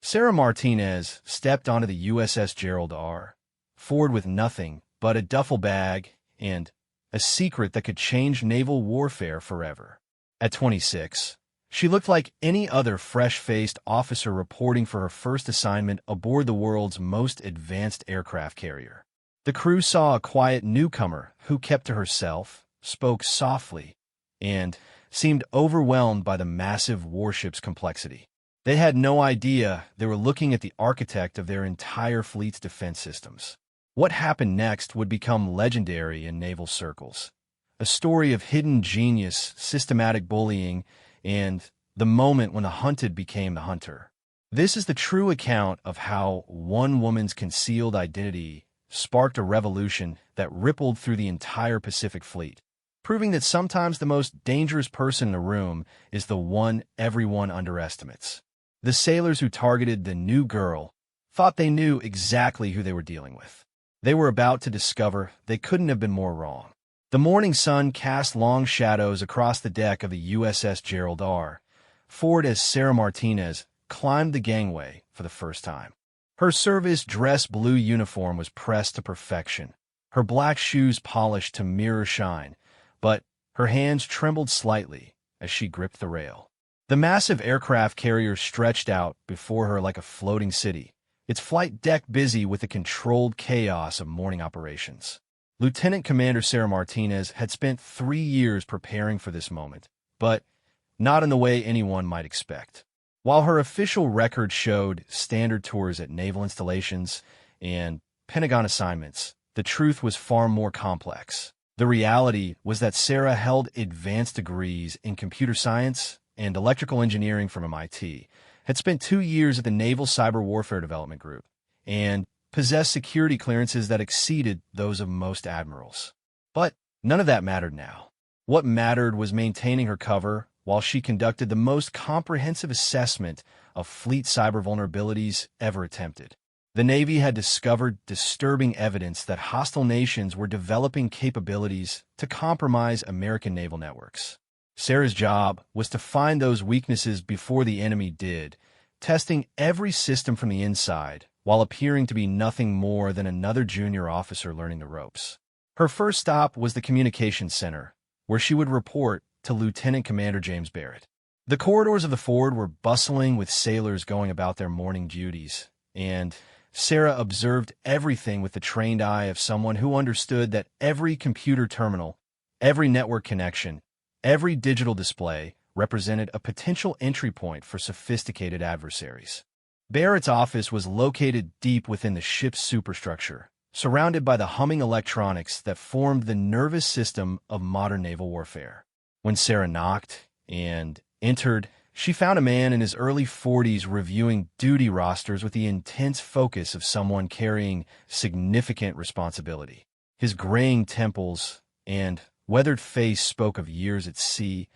Sarah Martinez stepped onto the USS Gerald R. Ford with nothing but a duffel bag and a secret that could change naval warfare forever. At 26, she looked like any other fresh-faced officer reporting for her first assignment aboard the world's most advanced aircraft carrier. The crew saw a quiet newcomer who kept to herself, spoke softly, and seemed overwhelmed by the massive warship's complexity. They had no idea they were looking at the architect of their entire fleet's defense systems. What happened next would become legendary in naval circles. A story of hidden genius, systematic bullying, and the moment when the hunted became the hunter. This is the true account of how one woman's concealed identity sparked a revolution that rippled through the entire Pacific Fleet, proving that sometimes the most dangerous person in the room is the one everyone underestimates. The sailors who targeted the new girl thought they knew exactly who they were dealing with. They were about to discover they couldn't have been more wrong. The morning sun cast long shadows across the deck of the USS Gerald R. Ford as Sarah Martinez climbed the gangway for the first time. Her service dress blue uniform was pressed to perfection, her black shoes polished to mirror shine, but her hands trembled slightly as she gripped the rail. The massive aircraft carrier stretched out before her like a floating city, its flight deck busy with the controlled chaos of morning operations. Lieutenant Commander Sarah Martinez had spent 3 years preparing for this moment, but not in the way anyone might expect. While her official record showed standard tours at naval installations and Pentagon assignments, the truth was far more complex. The reality was that Sarah held advanced degrees in computer science and electrical engineering from MIT, had spent 2 years at the Naval Cyber Warfare Development Group, and possessed security clearances that exceeded those of most admirals. But none of that mattered now. What mattered was maintaining her cover while she conducted the most comprehensive assessment of fleet cyber vulnerabilities ever attempted. The Navy had discovered disturbing evidence that hostile nations were developing capabilities to compromise American naval networks. Sarah's job was to find those weaknesses before the enemy did, testing every system from the inside, while appearing to be nothing more than another junior officer learning the ropes. Her first stop was the Communications Center, where she would report to Lieutenant Commander James Barrett. The corridors of the Ford were bustling with sailors going about their morning duties, and Sarah observed everything with the trained eye of someone who understood that every computer terminal, every network connection, every digital display represented a potential entry point for sophisticated adversaries. Barrett's office was located deep within the ship's superstructure, surrounded by the humming electronics that formed the nervous system of modern naval warfare. When Sarah knocked and entered, she found a man in his early 40s reviewing duty rosters with the intense focus of someone carrying significant responsibility. His graying temples and weathered face spoke of years at sea,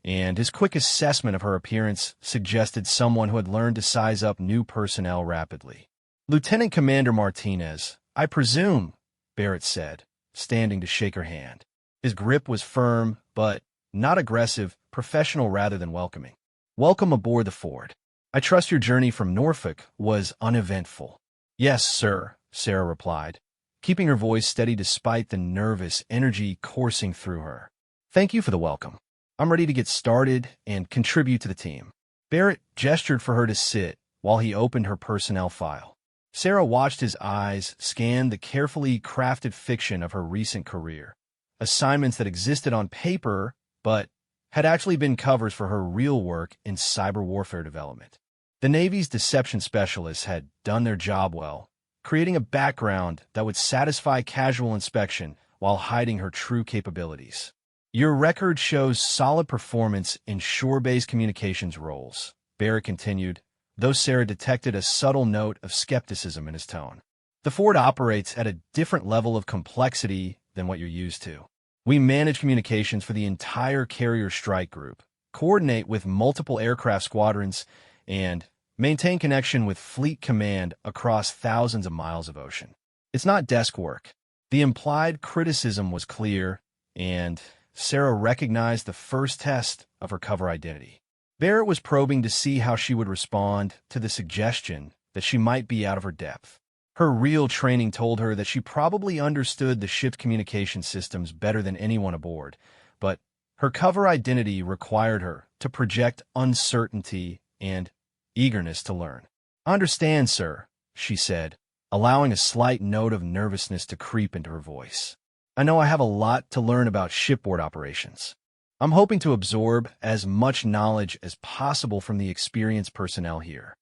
and his quick assessment of her appearance suggested someone who had learned to size up new personnel rapidly. "Lieutenant Commander Martinez, I presume," Barrett said, standing to shake her hand. His grip was firm, but not aggressive, professional rather than welcoming. "Welcome aboard the Ford. I trust your journey from Norfolk was uneventful." "Yes, sir," Sarah replied, keeping her voice steady despite the nervous energy coursing through her. "Thank you for the welcome. I'm ready to get started and contribute to the team." Barrett gestured for her to sit while he opened her personnel file. Sarah watched his eyes scan the carefully crafted fiction of her recent career, assignments that existed on paper but had actually been covers for her real work in cyber warfare development. The Navy's deception specialists had done their job well, creating a background that would satisfy casual inspection while hiding her true capabilities. "Your record shows solid performance in shore-based communications roles," Barrett continued, though Sarah detected a subtle note of skepticism in his tone. "The Ford operates at a different level of complexity than what you're used to. We manage communications for the entire carrier strike group, coordinate with multiple aircraft squadrons, and maintain connection with fleet command across thousands of miles of ocean. It's not desk work." The implied criticism was clear, and Sarah recognized the first test of her cover identity. Barrett was probing to see how she would respond to the suggestion that she might be out of her depth. Her real training told her that she probably understood the ship's communication systems better than anyone aboard, but her cover identity required her to project uncertainty and eagerness to learn. "Understand, sir," she said, allowing a slight note of nervousness to creep into her voice. "I know I have a lot to learn about shipboard operations. I'm hoping to absorb as much knowledge as possible from the experienced personnel here."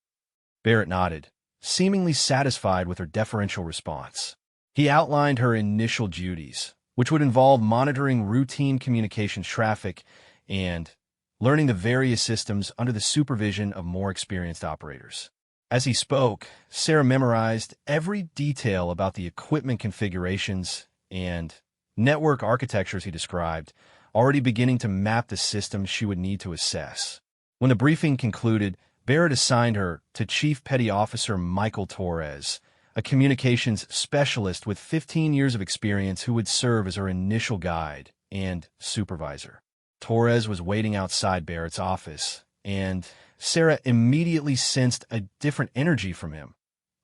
Barrett nodded, seemingly satisfied with her deferential response. He outlined her initial duties, which would involve monitoring routine communications traffic and learning the various systems under the supervision of more experienced operators. As he spoke, Sarah memorized every detail about the equipment configurations and network architectures he described, already beginning to map the systems she would need to assess. When the briefing concluded, Barrett assigned her to Chief Petty Officer Michael Torres, a communications specialist with 15 years of experience who would serve as her initial guide and supervisor. Torres was waiting outside Barrett's office, and Sarah immediately sensed a different energy from him.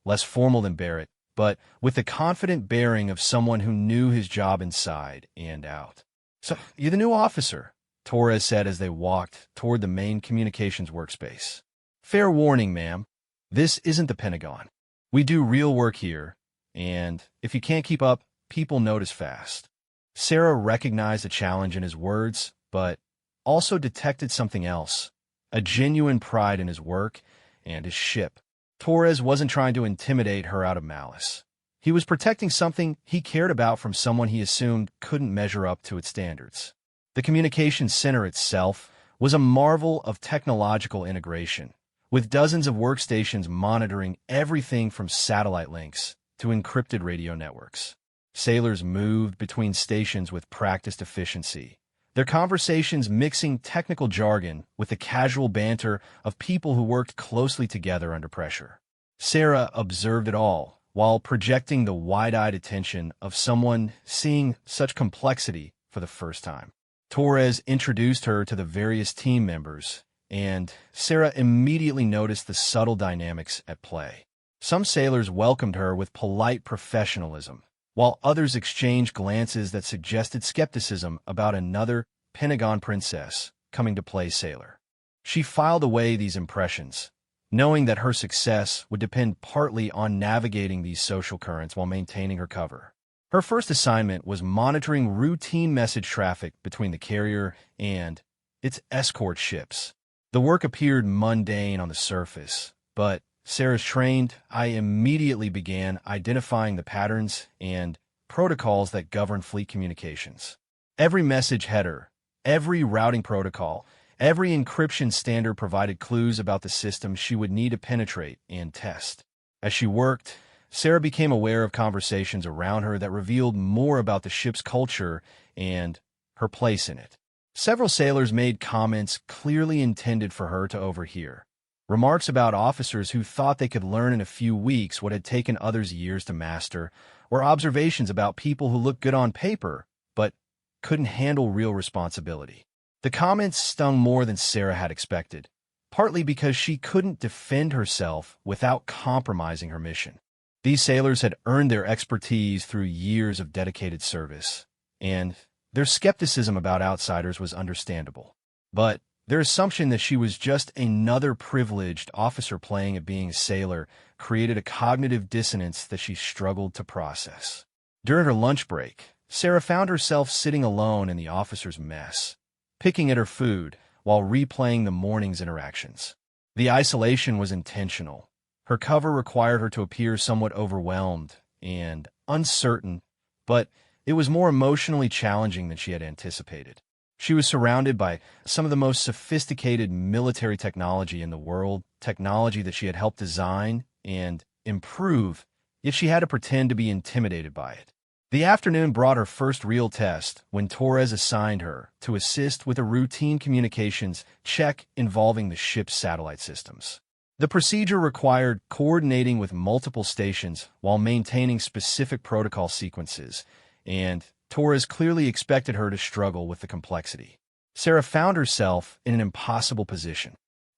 Less formal than Barrett, but with the confident bearing of someone who knew his job inside and out. "So, you're the new officer," Torres said as they walked toward the main communications workspace. "Fair warning, ma'am. This isn't the Pentagon. We do real work here, and if you can't keep up, people notice fast." Sarah recognized the challenge in his words, but also detected something else, a genuine pride in his work and his ship. Torres wasn't trying to intimidate her out of malice. He was protecting something he cared about from someone he assumed couldn't measure up to its standards. The communications center itself was a marvel of technological integration, with dozens of workstations monitoring everything from satellite links to encrypted radio networks. Sailors moved between stations with practiced efficiency, their conversations mixing technical jargon with the casual banter of people who worked closely together under pressure. Sarah observed it all, while projecting the wide-eyed attention of someone seeing such complexity for the first time. Torres introduced her to the various team members, and Sarah immediately noticed the subtle dynamics at play. Some sailors welcomed her with polite professionalism, while others exchanged glances that suggested skepticism about another Pentagon princess coming to play sailor. She filed away these impressions, knowing that her success would depend partly on navigating these social currents while maintaining her cover. Her first assignment was monitoring routine message traffic between the carrier and its escort ships. The work appeared mundane on the surface, but Sarah's trained eye immediately began identifying the patterns and protocols that govern fleet communications. Every message header, every routing protocol, every encryption standard provided clues about the system she would need to penetrate and test. As she worked, Sarah became aware of conversations around her that revealed more about the ship's culture and her place in it. Several sailors made comments clearly intended for her to overhear. Remarks about officers who thought they could learn in a few weeks what had taken others years to master, or observations about people who looked good on paper, but couldn't handle real responsibility. The comments stung more than Sarah had expected, partly because she couldn't defend herself without compromising her mission. These sailors had earned their expertise through years of dedicated service, and their skepticism about outsiders was understandable. But their assumption that she was just another privileged officer playing at being a sailor created a cognitive dissonance that she struggled to process. During her lunch break, Sarah found herself sitting alone in the officers' mess, picking at her food while replaying the morning's interactions. The isolation was intentional. Her cover required her to appear somewhat overwhelmed and uncertain, but it was more emotionally challenging than she had anticipated. She was surrounded by some of the most sophisticated military technology in the world, technology that she had helped design and improve, yet she had to pretend to be intimidated by it. The afternoon brought her first real test when Torres assigned her to assist with a routine communications check involving the ship's satellite systems. The procedure required coordinating with multiple stations while maintaining specific protocol sequences, and Torres clearly expected her to struggle with the complexity. Sarah found herself in an impossible position.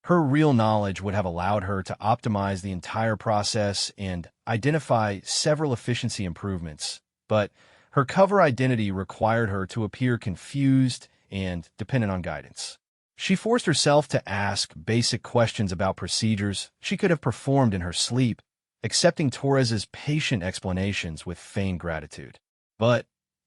Her real knowledge would have allowed her to optimize the entire process and identify several efficiency improvements, but her cover identity required her to appear confused and dependent on guidance. She forced herself to ask basic questions about procedures she could have performed in her sleep, accepting Torres's patient explanations with feigned gratitude. But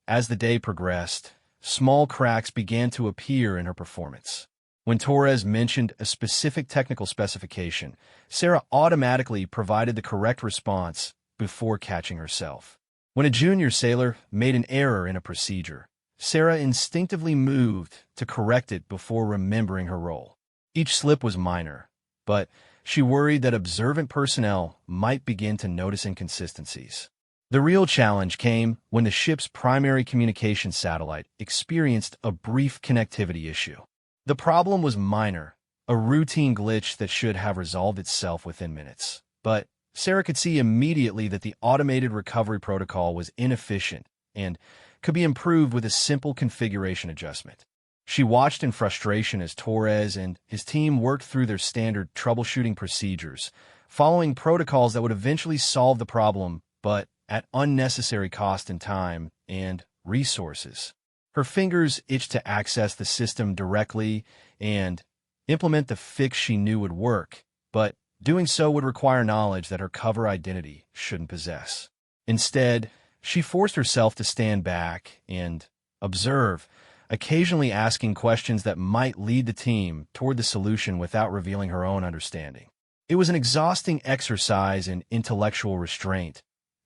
as the day progressed, small cracks began to appear in her performance. When Torres mentioned a specific technical specification, Sarah automatically provided the correct response before catching herself. When a junior sailor made an error in a procedure, Sarah instinctively moved to correct it before remembering her role. Each slip was minor, but she worried that observant personnel might begin to notice inconsistencies. The real challenge came when the ship's primary communication satellite experienced a brief connectivity issue. The problem was minor, a routine glitch that should have resolved itself within minutes. But Sarah could see immediately that the automated recovery protocol was inefficient and could be improved with a simple configuration adjustment. She watched in frustration as Torres and his team worked through their standard troubleshooting procedures, following protocols that would eventually solve the problem, but at unnecessary cost in time and resources. Her fingers itched to access the system directly and implement the fix she knew would work, but doing so would require knowledge that her cover identity shouldn't possess. Instead, she forced herself to stand back and observe, occasionally asking questions that might lead the team toward the solution without revealing her own understanding. It was an exhausting exercise in intellectual restraint,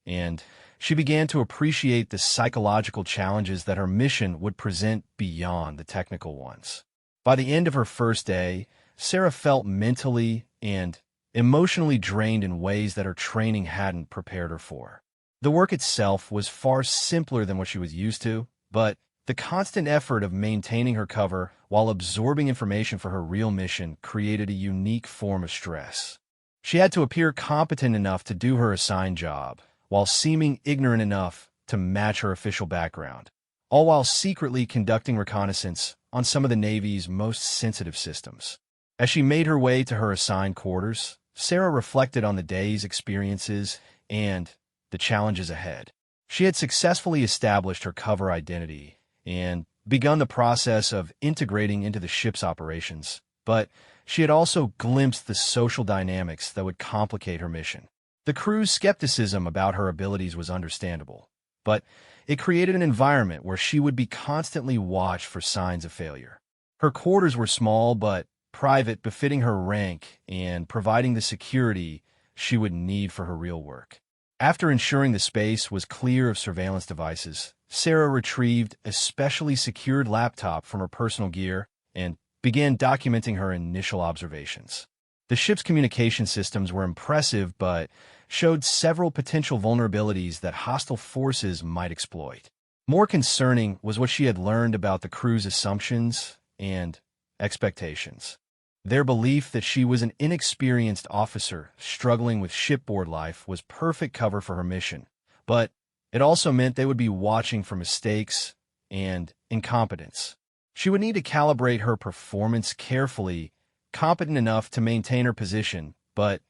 and she began to appreciate the psychological challenges that her mission would present beyond the technical ones. By the end of her first day, Sarah felt mentally and emotionally drained in ways that her training hadn't prepared her for. The work itself was far simpler than what she was used to, but the constant effort of maintaining her cover while absorbing information for her real mission created a unique form of stress. She had to appear competent enough to do her assigned job, while seeming ignorant enough to match her official background, all while secretly conducting reconnaissance on some of the Navy's most sensitive systems. As she made her way to her assigned quarters, Sarah reflected on the day's experiences and the challenges ahead. She had successfully established her cover identity and begun the process of integrating into the ship's operations, but she had also glimpsed the social dynamics that would complicate her mission. The crew's skepticism about her abilities was understandable, but it created an environment where she would be constantly watched for signs of failure. Her quarters were small but private, befitting her rank and providing the security she would need for her real work. After ensuring the space was clear of surveillance devices, Sarah retrieved a specially secured laptop from her personal gear and began documenting her initial observations. The ship's communication systems were impressive but showed several potential vulnerabilities that hostile forces might exploit. More concerning was what she had learned about the crew's assumptions and expectations. Their belief that she was an inexperienced officer struggling with shipboard life was perfect cover for her mission, but it also meant they would be watching for mistakes and incompetence. She would need to calibrate her performance carefully, competent enough to maintain her position, but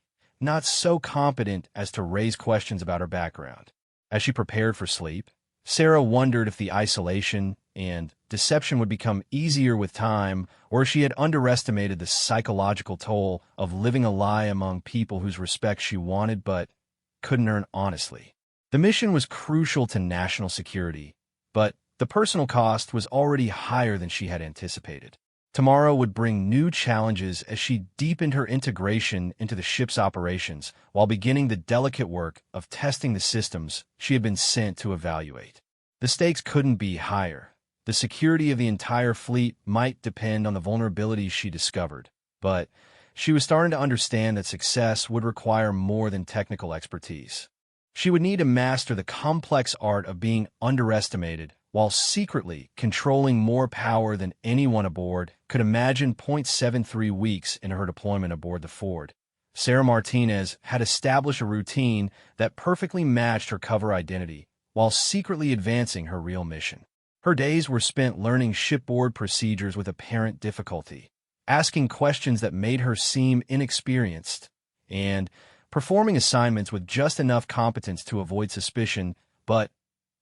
not so competent as to raise questions about her background. As she prepared for sleep, Sarah wondered if the isolation and deception would become easier with time, or if she had underestimated the psychological toll of living a lie among people whose respect she wanted but couldn't earn honestly. The mission was crucial to national security, but the personal cost was already higher than she had anticipated. Tomorrow would bring new challenges as she deepened her integration into the ship's operations while beginning the delicate work of testing the systems she had been sent to evaluate. The stakes couldn't be higher. The security of the entire fleet might depend on the vulnerabilities she discovered, but she was starting to understand that success would require more than technical expertise. She would need to master the complex art of being underestimated while secretly controlling more power than anyone aboard could imagine. 0.73 weeks into her deployment aboard the Ford, Sarah Martinez had established a routine that perfectly matched her cover identity while secretly advancing her real mission. Her days were spent learning shipboard procedures with apparent difficulty, asking questions that made her seem inexperienced, and performing assignments with just enough competence to avoid suspicion, but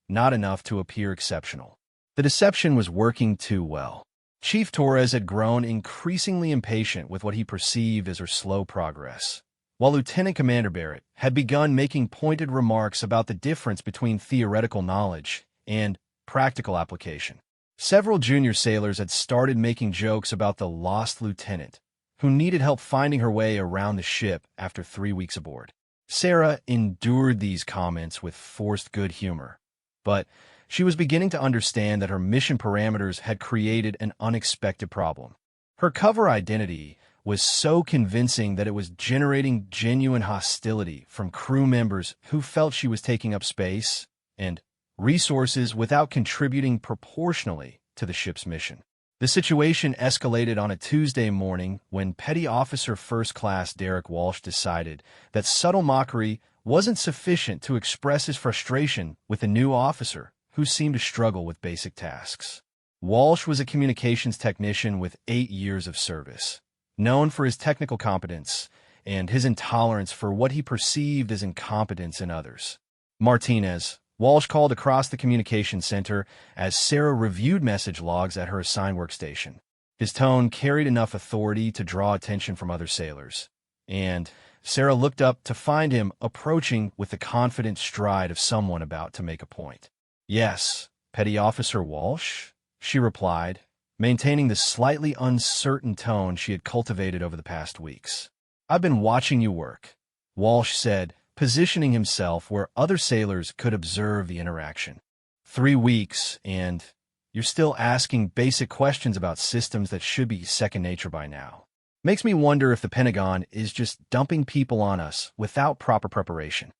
not enough to appear exceptional. The deception was working too well. Chief Torres had grown increasingly impatient with what he perceived as her slow progress, while Lieutenant Commander Barrett had begun making pointed remarks about the difference between theoretical knowledge and practical application. Several junior sailors had started making jokes about the lost lieutenant, who needed help finding her way around the ship after 3 weeks aboard. Sarah endured these comments with forced good humor, but she was beginning to understand that her mission parameters had created an unexpected problem. Her cover identity was so convincing that it was generating genuine hostility from crew members who felt she was taking up space and resources without contributing proportionally to the ship's mission. The situation escalated on a Tuesday morning when Petty Officer First Class Derek Walsh decided that subtle mockery wasn't sufficient to express his frustration with a new officer who seemed to struggle with basic tasks. Walsh was a communications technician with 8 years of service, known for his technical competence and his intolerance for what he perceived as incompetence in others. Martinez, Walsh called across the communications center as Sarah reviewed message logs at her assigned workstation. His tone carried enough authority to draw attention from other sailors, and Sarah looked up to find him approaching with the confident stride of someone about to make a point. "Yes, Petty Officer Walsh," she replied, maintaining the slightly uncertain tone she had cultivated over the past weeks. "I've been watching you work," Walsh said, positioning himself where other sailors could observe the interaction. 3 weeks, and you're still asking basic questions about systems that should be second nature by now. Makes me wonder if the Pentagon is just dumping people on us without proper preparation.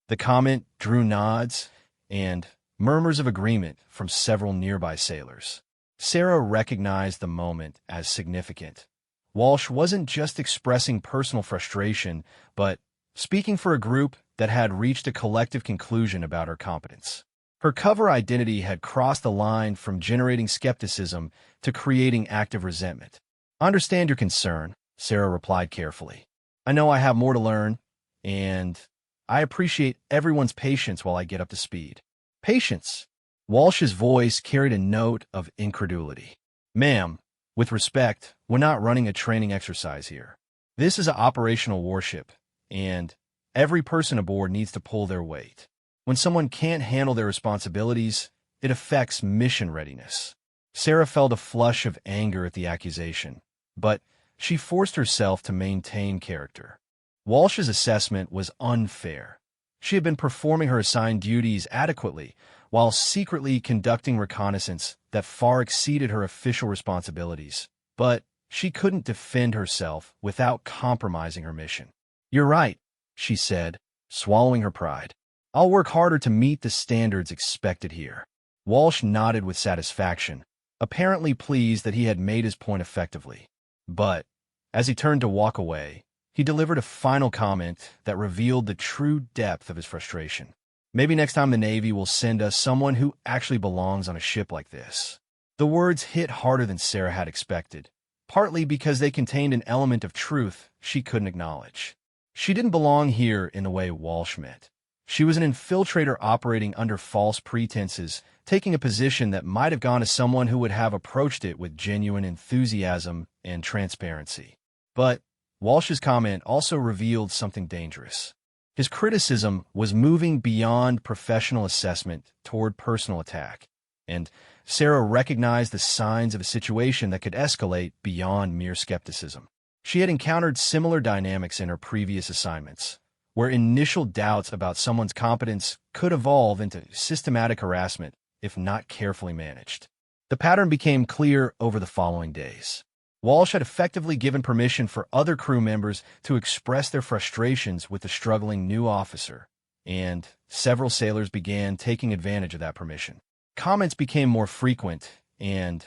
The comment drew nods and murmurs of agreement from several nearby sailors. Sarah recognized the moment as significant. Walsh wasn't just expressing personal frustration, but speaking for a group that had reached a collective conclusion about her competence. Her cover identity had crossed the line from generating skepticism to creating active resentment. "I understand your concern," Sarah replied carefully. "I know I have more to learn, and I appreciate everyone's patience while I get up to speed." "Patience?" Walsh's voice carried a note of incredulity. "Ma'am, with respect, we're not running a training exercise here. This is an operational warship, and every person aboard needs to pull their weight. When someone can't handle their responsibilities, it affects mission readiness." Sarah felt a flush of anger at the accusation, but she forced herself to maintain character. Walsh's assessment was unfair. She had been performing her assigned duties adequately while secretly conducting reconnaissance that far exceeded her official responsibilities, but she couldn't defend herself without compromising her mission. "You're right," she said, swallowing her pride. "I'll work harder to meet the standards expected here." Walsh nodded with satisfaction, apparently pleased that he had made his point effectively. But as he turned to walk away, he delivered a final comment that revealed the true depth of his frustration. "Maybe next time the Navy will send us someone who actually belongs on a ship like this." The words hit harder than Sarah had expected, partly because they contained an element of truth she couldn't acknowledge. She didn't belong here in the way Walsh meant. She was an infiltrator operating under false pretenses, taking a position that might have gone to someone who would have approached it with genuine enthusiasm and transparency. But Walsh's comment also revealed something dangerous. His criticism was moving beyond professional assessment toward personal attack, and Sarah recognized the signs of a situation that could escalate beyond mere skepticism. She had encountered similar dynamics in her previous assignments, where initial doubts about someone's competence could evolve into systematic harassment if not carefully managed. The pattern became clear over the following days. Walsh had effectively given permission for other crew members to express their frustrations with the struggling new officer, and several sailors began taking advantage of that permission. Comments became more frequent and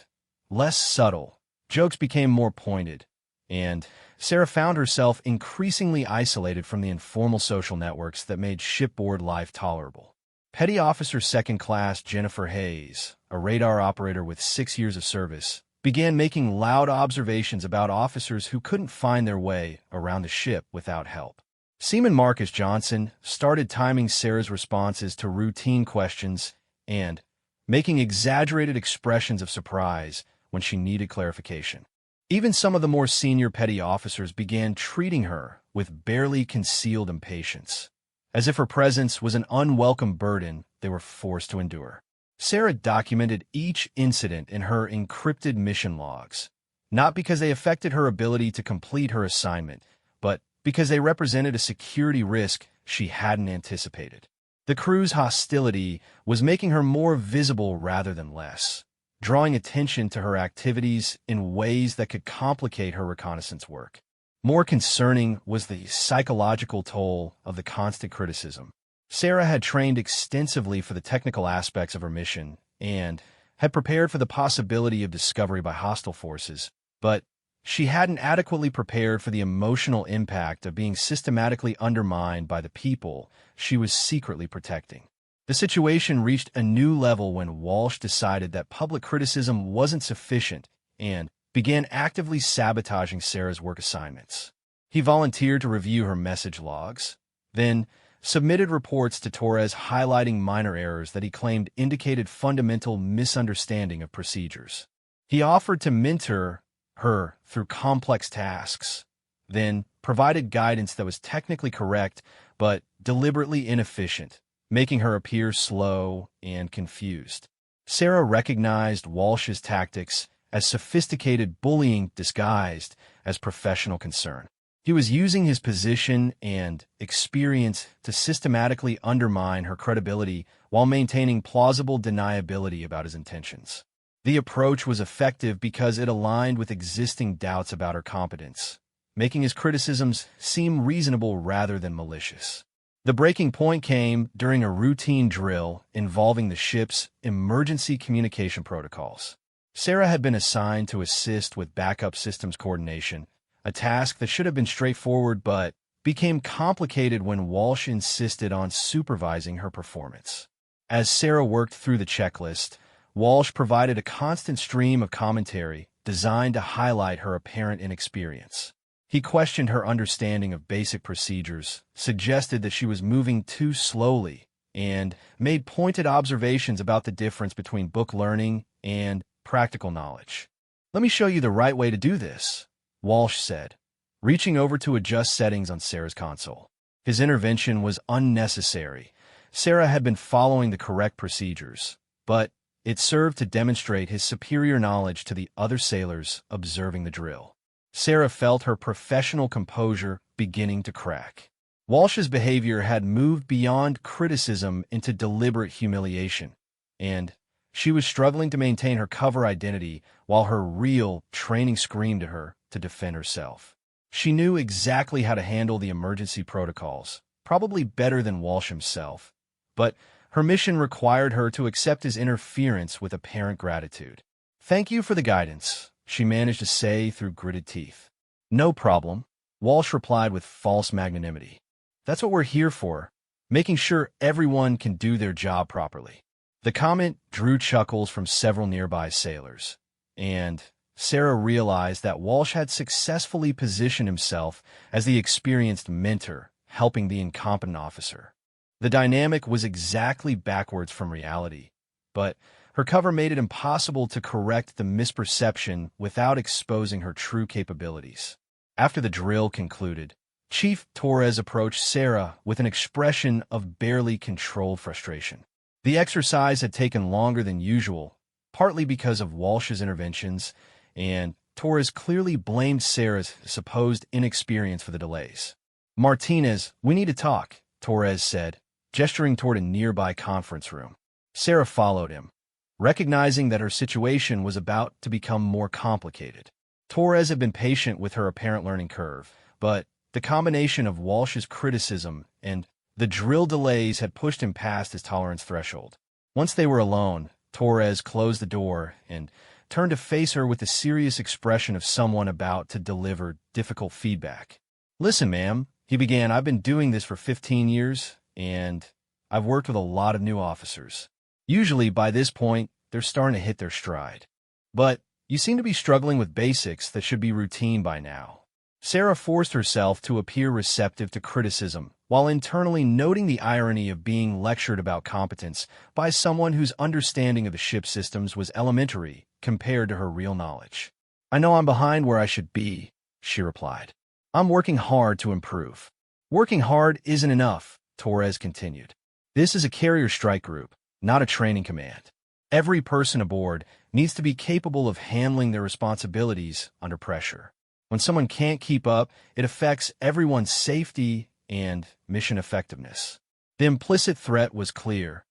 less subtle. Jokes became more pointed, and Sarah found herself increasingly isolated from the informal social networks that made shipboard life tolerable. Petty Officer Second Class Jennifer Hayes, a radar operator with 6 years of service, began making loud observations about officers who couldn't find their way around the ship without help. Seaman Marcus Johnson started timing Sarah's responses to routine questions and making exaggerated expressions of surprise when she needed clarification. Even some of the more senior petty officers began treating her with barely concealed impatience, as if her presence was an unwelcome burden they were forced to endure. Sarah documented each incident in her encrypted mission logs, not because they affected her ability to complete her assignment, but because they represented a security risk she hadn't anticipated. The crew's hostility was making her more visible rather than less, drawing attention to her activities in ways that could complicate her reconnaissance work. More concerning was the psychological toll of the constant criticism. Sarah had trained extensively for the technical aspects of her mission and had prepared for the possibility of discovery by hostile forces, but she hadn't adequately prepared for the emotional impact of being systematically undermined by the people she was secretly protecting. The situation reached a new level when Walsh decided that public criticism wasn't sufficient and began actively sabotaging Sarah's work assignments. He volunteered to review her message logs, then submitted reports to Torres highlighting minor errors that he claimed indicated fundamental misunderstanding of procedures. He offered to mentor her through complex tasks, then provided guidance that was technically correct but deliberately inefficient, making her appear slow and confused. Sarah recognized Walsh's tactics as sophisticated bullying disguised as professional concern. He was using his position and experience to systematically undermine her credibility while maintaining plausible deniability about his intentions. The approach was effective because it aligned with existing doubts about her competence, making his criticisms seem reasonable rather than malicious. The breaking point came during a routine drill involving the ship's emergency communication protocols. Sarah had been assigned to assist with backup systems coordination, a task that should have been straightforward but became complicated when Walsh insisted on supervising her performance. As Sarah worked through the checklist, Walsh provided a constant stream of commentary designed to highlight her apparent inexperience. He questioned her understanding of basic procedures, suggested that she was moving too slowly, and made pointed observations about the difference between book learning and practical knowledge. "Let me show you the right way to do this," Walsh said, reaching over to adjust settings on Sarah's console. His intervention was unnecessary. Sarah had been following the correct procedures, but it served to demonstrate his superior knowledge to the other sailors observing the drill. Sarah felt her professional composure beginning to crack. Walsh's behavior had moved beyond criticism into deliberate humiliation, and she was struggling to maintain her cover identity while her real training screamed to her to defend herself. She knew exactly how to handle the emergency protocols, probably better than Walsh himself, but her mission required her to accept his interference with apparent gratitude. "Thank you for the guidance," she managed to say through gritted teeth. "No problem," Walsh replied with false magnanimity. "That's what we're here for, making sure everyone can do their job properly." The comment drew chuckles from several nearby sailors, and Sarah realized that Walsh had successfully positioned himself as the experienced mentor, helping the incompetent officer. The dynamic was exactly backwards from reality, but her cover made it impossible to correct the misperception without exposing her true capabilities. After the drill concluded, Chief Torres approached Sarah with an expression of barely controlled frustration. The exercise had taken longer than usual, partly because of Walsh's interventions, and Torres clearly blamed Sarah's supposed inexperience for the delays. "Martinez, we need to talk," Torres said, gesturing toward a nearby conference room. Sarah followed him, recognizing that her situation was about to become more complicated. Torres had been patient with her apparent learning curve, but the combination of Walsh's criticism and the drill delays had pushed him past his tolerance threshold. Once they were alone, Torres closed the door and turned to face her with the serious expression of someone about to deliver difficult feedback. "Listen, ma'am," he began, "I've been doing this for 15 years, and I've worked with a lot of new officers. Usually, by this point, they're starting to hit their stride. But You seem to be struggling with basics that should be routine by now. Sarah forced herself to appear receptive to criticism, while internally noting the irony of being lectured about competence by someone whose understanding of the ship systems was elementary compared to her real knowledge. I know I'm behind where I should be, she replied. I'm working hard to improve. Working hard isn't enough, Torres continued. This is a carrier strike group, not a training command. Every person aboard needs to be capable of handling their responsibilities under pressure. When someone can't keep up, it affects everyone's safety and mission effectiveness. The implicit threat was clear.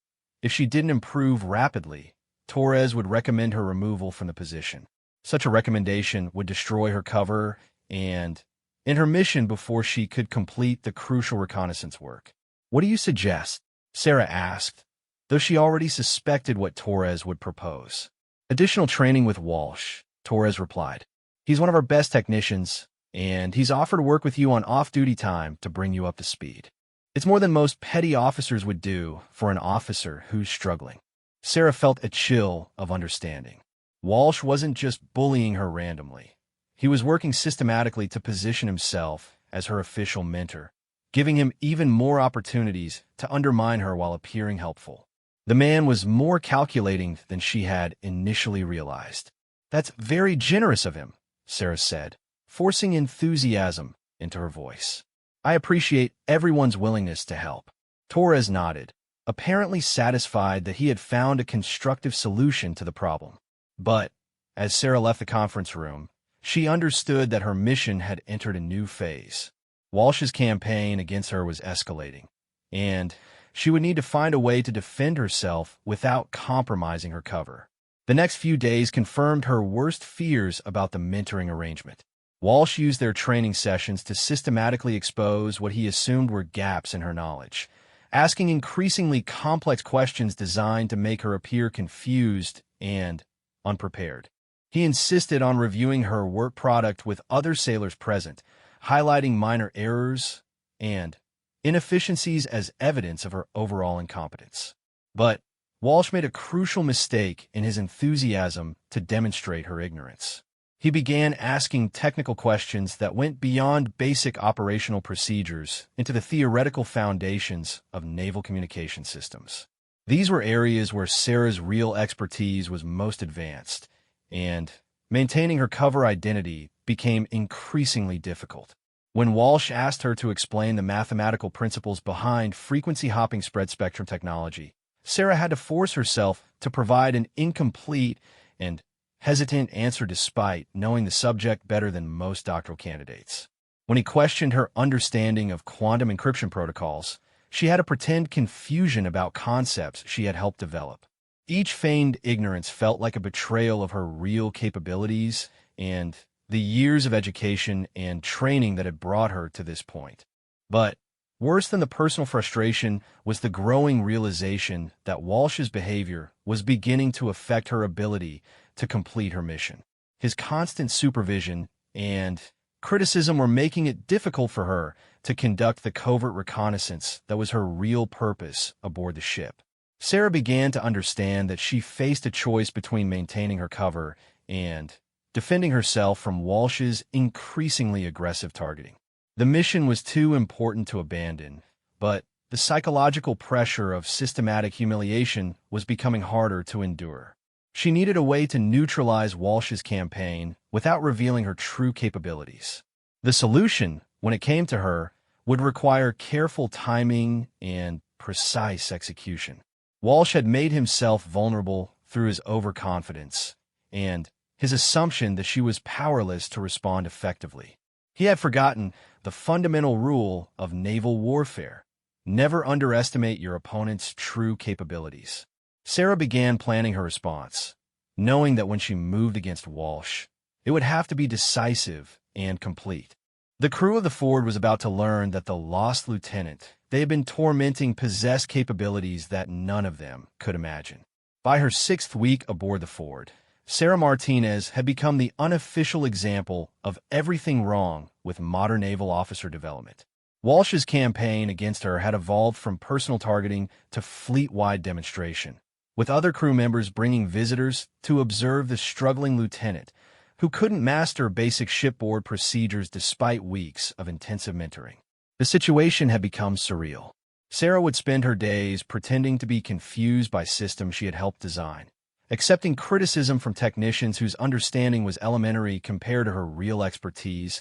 If she didn't improve rapidly, Torres would recommend her removal from the position. Such a recommendation would destroy her cover and end her mission before she could complete the crucial reconnaissance work. What do you suggest? Sarah asked, though she already suspected what Torres would propose. Additional training with Walsh, Torres replied. He's one of our best technicians, and he's offered to work with you on off-duty time to bring you up to speed. It's more than most petty officers would do for an officer who's struggling. Sarah felt a chill of understanding. Walsh wasn't just bullying her randomly. He was working systematically to position himself as her official mentor, giving him even more opportunities to undermine her while appearing helpful. The man was more calculating than she had initially realized. That's very generous of him, Sarah said, forcing enthusiasm into her voice. I appreciate everyone's willingness to help. Torres nodded, apparently satisfied that he had found a constructive solution to the problem. But, as Sarah left the conference room, she understood that her mission had entered a new phase. Walsh's campaign against her was escalating, and she would need to find a way to defend herself without compromising her cover. The next few days confirmed her worst fears about the mentoring arrangement. Walsh used their training sessions to systematically expose what he assumed were gaps in her knowledge, asking increasingly complex questions designed to make her appear confused and unprepared. He insisted on reviewing her work product with other sailors present, highlighting minor errors and inefficiencies as evidence of her overall incompetence. But Walsh made a crucial mistake in his enthusiasm to demonstrate her ignorance. He began asking technical questions that went beyond basic operational procedures into the theoretical foundations of naval communication systems. These were areas where Sarah's real expertise was most advanced, and maintaining her cover identity became increasingly difficult. When Walsh asked her to explain the mathematical principles behind frequency-hopping spread spectrum technology, Sarah had to force herself to provide an incomplete and hesitant answer despite knowing the subject better than most doctoral candidates. When he questioned her understanding of quantum encryption protocols, she had to pretend confusion about concepts she had helped develop. Each feigned ignorance felt like a betrayal of her real capabilities and the years of education and training that had brought her to this point. But worse than the personal frustration was the growing realization that Walsh's behavior was beginning to affect her ability to complete her mission. His constant supervision and criticism were making it difficult for her to conduct the covert reconnaissance that was her real purpose aboard the ship. Sarah began to understand that she faced a choice between maintaining her cover and defending herself from Walsh's increasingly aggressive targeting. The mission was too important to abandon, but the psychological pressure of systematic humiliation was becoming harder to endure. She needed a way to neutralize Walsh's campaign without revealing her true capabilities. The solution, when it came to her, would require careful timing and precise execution. Walsh had made himself vulnerable through his overconfidence and his assumption that she was powerless to respond effectively. He had forgotten the fundamental rule of naval warfare: never underestimate your opponent's true capabilities. Sarah began planning her response, knowing that when she moved against Walsh, it would have to be decisive and complete. The crew of the Ford was about to learn that the lost lieutenant they had been tormenting possessed capabilities that none of them could imagine. By her 6th week aboard the Ford, Sarah Martinez had become the unofficial example of everything wrong with modern naval officer development. Walsh's campaign against her had evolved from personal targeting to fleet-wide demonstration. with other crew members bringing visitors to observe the struggling lieutenant, who couldn't master basic shipboard procedures despite weeks of intensive mentoring. The situation had become surreal. Sarah would spend her days pretending to be confused by systems she had helped design, accepting criticism from technicians whose understanding was elementary compared to her real expertise,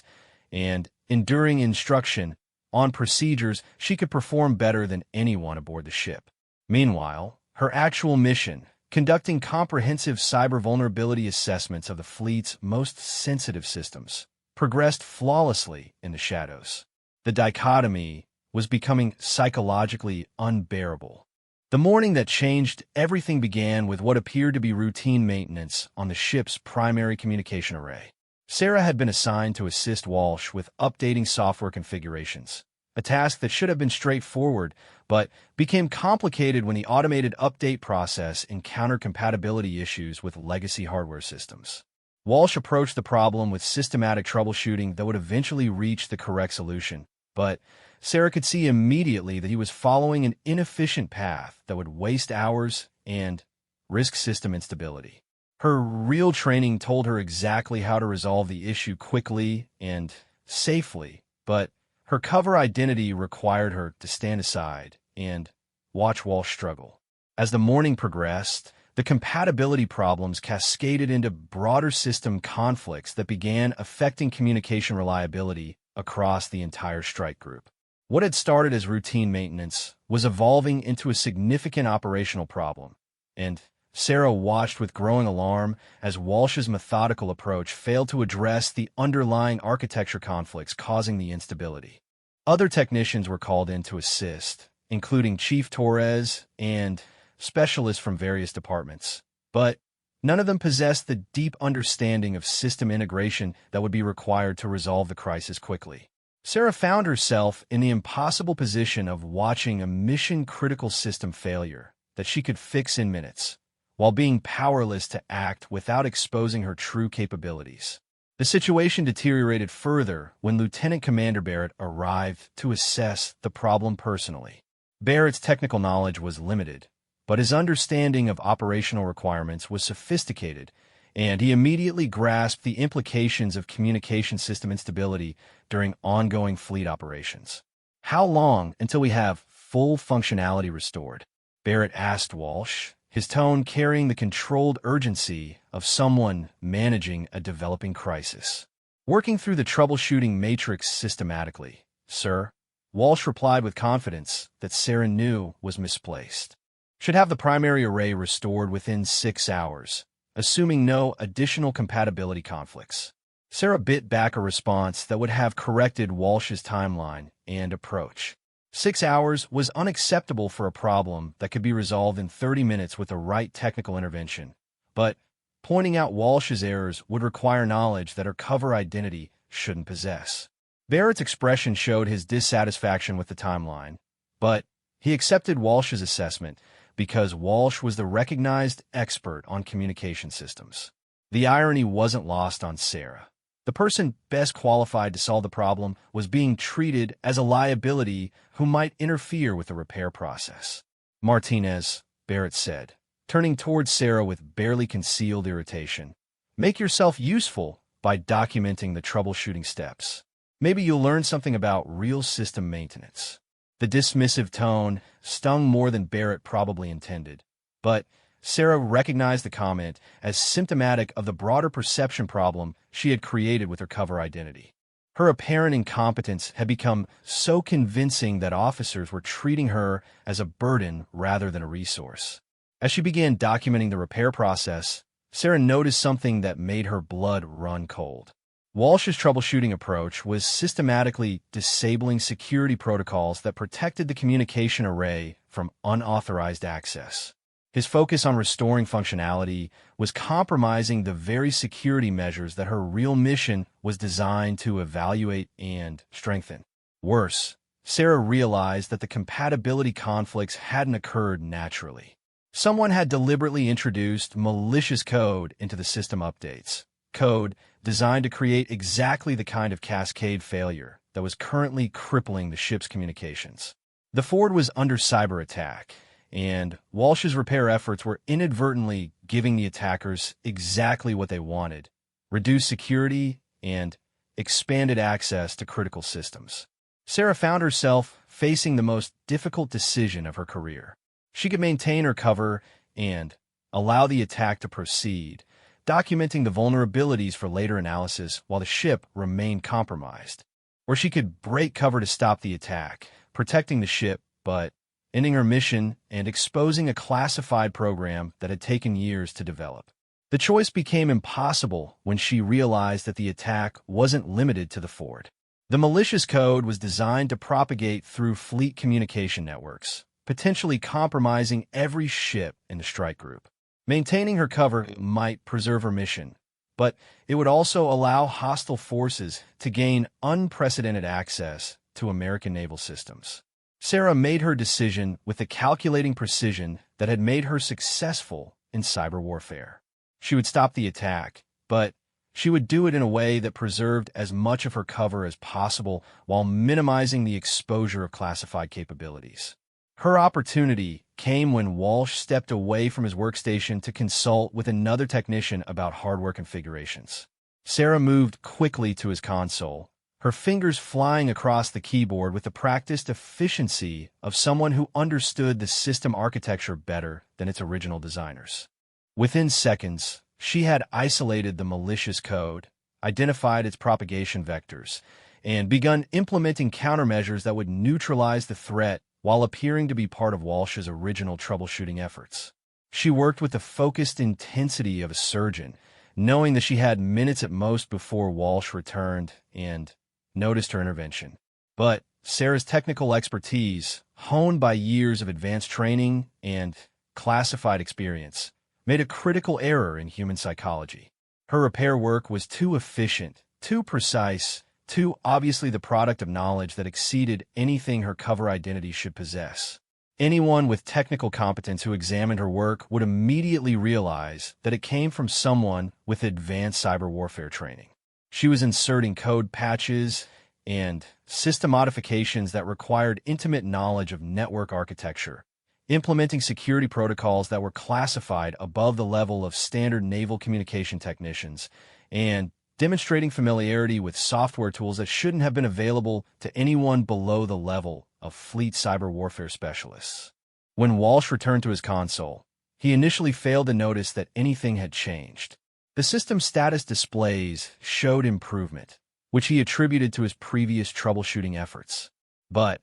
and enduring instruction on procedures she could perform better than anyone aboard the ship. Meanwhile, her actual mission, conducting comprehensive cyber vulnerability assessments of the fleet's most sensitive systems, progressed flawlessly in the shadows. The dichotomy was becoming psychologically unbearable. The morning that changed everything began with what appeared to be routine maintenance on the ship's primary communication array. Sarah had been assigned to assist Walsh with updating software configurations, a task that should have been straightforward, but became complicated when the automated update process encountered compatibility issues with legacy hardware systems. Walsh approached the problem with systematic troubleshooting that would eventually reach the correct solution, but Sarah could see immediately that he was following an inefficient path that would waste hours and risk system instability. Her real training told her exactly how to resolve the issue quickly and safely, but her cover identity required her to stand aside and watch Walsh struggle. As the morning progressed, the compatibility problems cascaded into broader system conflicts that began affecting communication reliability across the entire strike group. What had started as routine maintenance was evolving into a significant operational problem, and Sarah watched with growing alarm as Walsh's methodical approach failed to address the underlying architecture conflicts causing the instability. Other technicians were called in to assist, including Chief Torres and specialists from various departments, but none of them possessed the deep understanding of system integration that would be required to resolve the crisis quickly. Sarah found herself in the impossible position of watching a mission-critical system failure that she could fix in minutes, while being powerless to act without exposing her true capabilities. The situation deteriorated further when Lieutenant Commander Barrett arrived to assess the problem personally. Barrett's technical knowledge was limited, but his understanding of operational requirements was sophisticated, and he immediately grasped the implications of communication system instability during ongoing fleet operations. "How long until we have full functionality restored?" Barrett asked Walsh, his tone carrying the controlled urgency of someone managing a developing crisis. "Working through the troubleshooting matrix systematically, sir," Walsh replied with confidence that Sarah knew was misplaced. "Should have the primary array restored within 6 hours, assuming no additional compatibility conflicts." Sarah bit back a response that would have corrected Walsh's timeline and approach. 6 hours was unacceptable for a problem that could be resolved in 30 minutes with the right technical intervention, but pointing out Walsh's errors would require knowledge that her cover identity shouldn't possess. Barrett's expression showed his dissatisfaction with the timeline, but he accepted Walsh's assessment because Walsh was the recognized expert on communication systems. The irony wasn't lost on Sarah. The person best qualified to solve the problem was being treated as a liability who might interfere with the repair process. "Martinez," Barrett said, turning towards Sarah with barely concealed irritation, "make yourself useful by documenting the troubleshooting steps. Maybe you'll learn something about real system maintenance." The dismissive tone stung more than Barrett probably intended, but Sarah recognized the comment as symptomatic of the broader perception problem she had created with her cover identity. Her apparent incompetence had become so convincing that officers were treating her as a burden rather than a resource. As she began documenting the repair process, Sarah noticed something that made her blood run cold. Walsh's troubleshooting approach was systematically disabling security protocols that protected the communication array from unauthorized access. His focus on restoring functionality was compromising the very security measures that her real mission was designed to evaluate and strengthen. Worse, Sarah realized that the compatibility conflicts hadn't occurred naturally. Someone had deliberately introduced malicious code into the system updates, code designed to create exactly the kind of cascade failure that was currently crippling the ship's communications. The Ford was under cyber attack, and Walsh's repair efforts were inadvertently giving the attackers exactly what they wanted: reduced security and expanded access to critical systems. Sarah found herself facing the most difficult decision of her career. She could maintain her cover and allow the attack to proceed, documenting the vulnerabilities for later analysis while the ship remained compromised. Or she could break cover to stop the attack, protecting the ship, but ending her mission and exposing a classified program that had taken years to develop. The choice became impossible when she realized that the attack wasn't limited to the Ford. The malicious code was designed to propagate through fleet communication networks, potentially compromising every ship in the strike group. Maintaining her cover might preserve her mission, but it would also allow hostile forces to gain unprecedented access to American naval systems. Sarah made her decision with the calculating precision that had made her successful in cyber warfare. She would stop the attack, but she would do it in a way that preserved as much of her cover as possible while minimizing the exposure of classified capabilities. Her opportunity came when Walsh stepped away from his workstation to consult with another technician about hardware configurations. Sarah moved quickly to his console, her fingers flying across the keyboard with the practiced efficiency of someone who understood the system architecture better than its original designers. Within seconds, she had isolated the malicious code, identified its propagation vectors, and begun implementing countermeasures that would neutralize the threat while appearing to be part of Walsh's original troubleshooting efforts. She worked with the focused intensity of a surgeon, knowing that she had minutes at most before Walsh returned and noticed her intervention. But Sarah's technical expertise, honed by years of advanced training and classified experience, made a critical error in human psychology. Her repair work was too efficient, too precise, too obviously the product of knowledge that exceeded anything her cover identity should possess. Anyone with technical competence who examined her work would immediately realize that it came from someone with advanced cyber warfare training. She was inserting code patches and system modifications that required intimate knowledge of network architecture, implementing security protocols that were classified above the level of standard naval communication technicians, and demonstrating familiarity with software tools that shouldn't have been available to anyone below the level of fleet cyber warfare specialists. When Walsh returned to his console, he initially failed to notice that anything had changed. The system status displays showed improvement, which he attributed to his previous troubleshooting efforts. But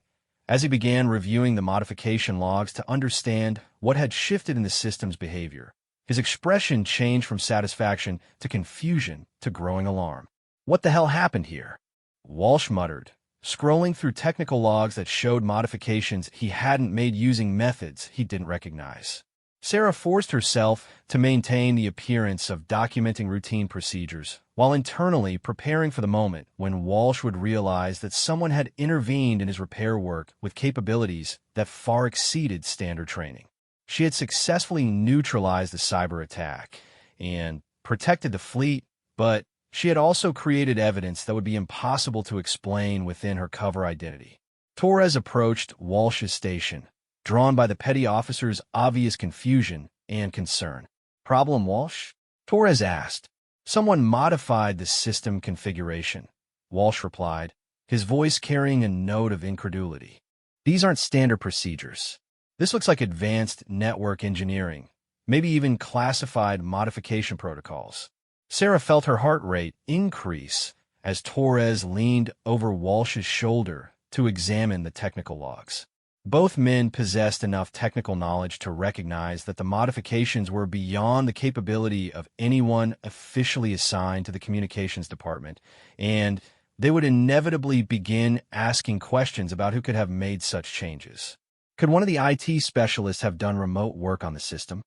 as he began reviewing the modification logs to understand what had shifted in the system's behavior, his expression changed from satisfaction to confusion to growing alarm. What the hell happened here? Walsh muttered, scrolling through technical logs that showed modifications he hadn't made using methods he didn't recognize. Sarah forced herself to maintain the appearance of documenting routine procedures, while internally preparing for the moment when Walsh would realize that someone had intervened in his repair work with capabilities that far exceeded standard training. She had successfully neutralized the cyber attack and protected the fleet, but she had also created evidence that would be impossible to explain within her cover identity. Torres approached Walsh's station, drawn by the petty officer's obvious confusion and concern. "Problem, Walsh?" Torres asked. "Someone modified the system configuration," Walsh replied, his voice carrying a note of incredulity. "These aren't standard procedures. This looks like advanced network engineering, maybe even classified modification protocols." Sarah felt her heart rate increase as Torres leaned over Walsh's shoulder to examine the technical logs. Both men possessed enough technical knowledge to recognize that the modifications were beyond the capability of anyone officially assigned to the communications department, and they would inevitably begin asking questions about who could have made such changes. "Could one of the IT specialists have done remote work on the system?"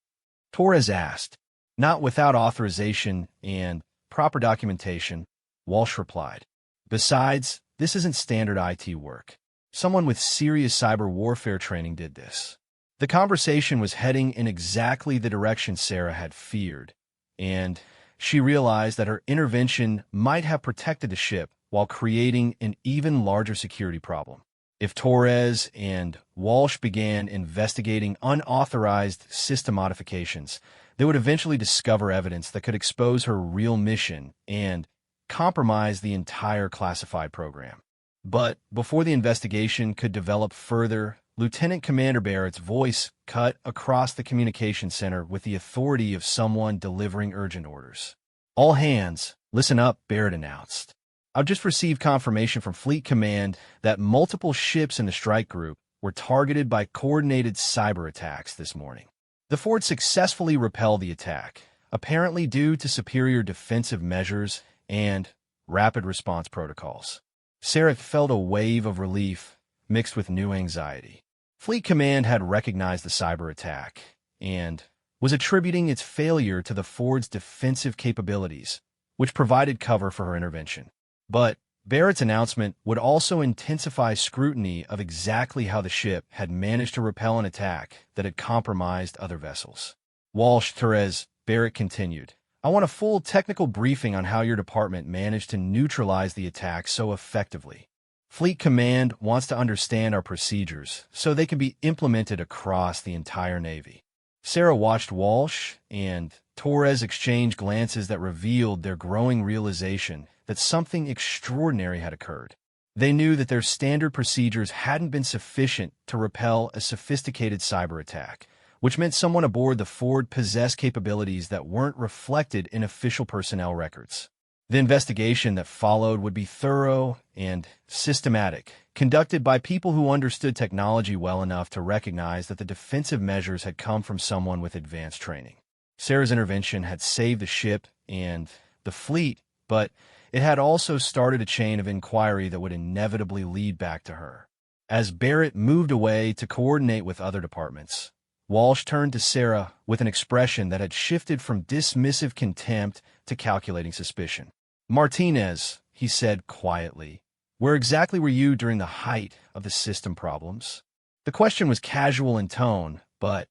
Torres asked. "Not without authorization and proper documentation," Walsh replied. "Besides, this isn't standard IT work. Someone with serious cyber warfare training did this." The conversation was heading in exactly the direction Sarah had feared, and she realized that her intervention might have protected the ship while creating an even larger security problem. If Torres and Walsh began investigating unauthorized system modifications, they would eventually discover evidence that could expose her real mission and compromise the entire classified program. But before the investigation could develop further, Lieutenant Commander Barrett's voice cut across the communications center with the authority of someone delivering urgent orders. "All hands, listen up," Barrett announced. "I've just received confirmation from Fleet Command that multiple ships in the strike group were targeted by coordinated cyber attacks this morning. The Ford successfully repelled the attack, apparently due to superior defensive measures and rapid response protocols." Sarah felt a wave of relief mixed with new anxiety. Fleet Command had recognized the cyber attack and was attributing its failure to the Ford's defensive capabilities, which provided cover for her intervention. But Barrett's announcement would also intensify scrutiny of exactly how the ship had managed to repel an attack that had compromised other vessels. "Walsh, Torres," Barrett continued, "I want a full technical briefing on how your department managed to neutralize the attack so effectively. Fleet Command wants to understand our procedures so they can be implemented across the entire Navy." Sarah watched Walsh and Torres exchange glances that revealed their growing realization that something extraordinary had occurred. They knew that their standard procedures hadn't been sufficient to repel a sophisticated cyber attack, which meant someone aboard the Ford possessed capabilities that weren't reflected in official personnel records. The investigation that followed would be thorough and systematic, conducted by people who understood technology well enough to recognize that the defensive measures had come from someone with advanced training. Sarah's intervention had saved the ship and the fleet, but it had also started a chain of inquiry that would inevitably lead back to her. As Barrett moved away to coordinate with other departments, Walsh turned to Sarah with an expression that had shifted from dismissive contempt to calculating suspicion. "Martinez," he said quietly, "where exactly were you during the height of the system problems?" The question was casual in tone, but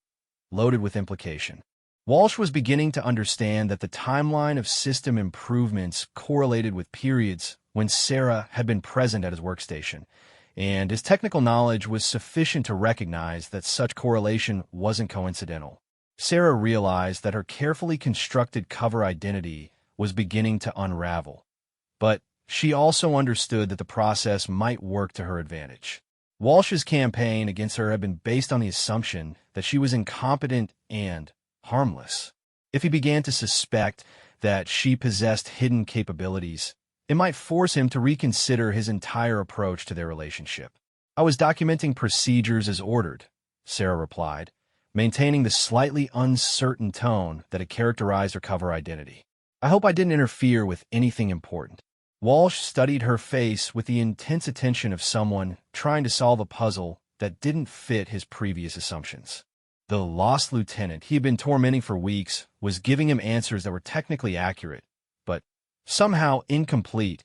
loaded with implication. Walsh was beginning to understand that the timeline of system improvements correlated with periods when Sarah had been present at his workstation, and his technical knowledge was sufficient to recognize that such correlation wasn't coincidental. Sarah realized that her carefully constructed cover identity was beginning to unravel, but she also understood that the process might work to her advantage. Walsh's campaign against her had been based on the assumption that she was incompetent and harmless. If he began to suspect that she possessed hidden capabilities, it might force him to reconsider his entire approach to their relationship. "I was documenting procedures as ordered," Sarah replied, maintaining the slightly uncertain tone that had characterized her cover identity. "I hope I didn't interfere with anything important." Walsh studied her face with the intense attention of someone trying to solve a puzzle that didn't fit his previous assumptions. The lost lieutenant he had been tormenting for weeks was giving him answers that were technically accurate, but somehow incomplete,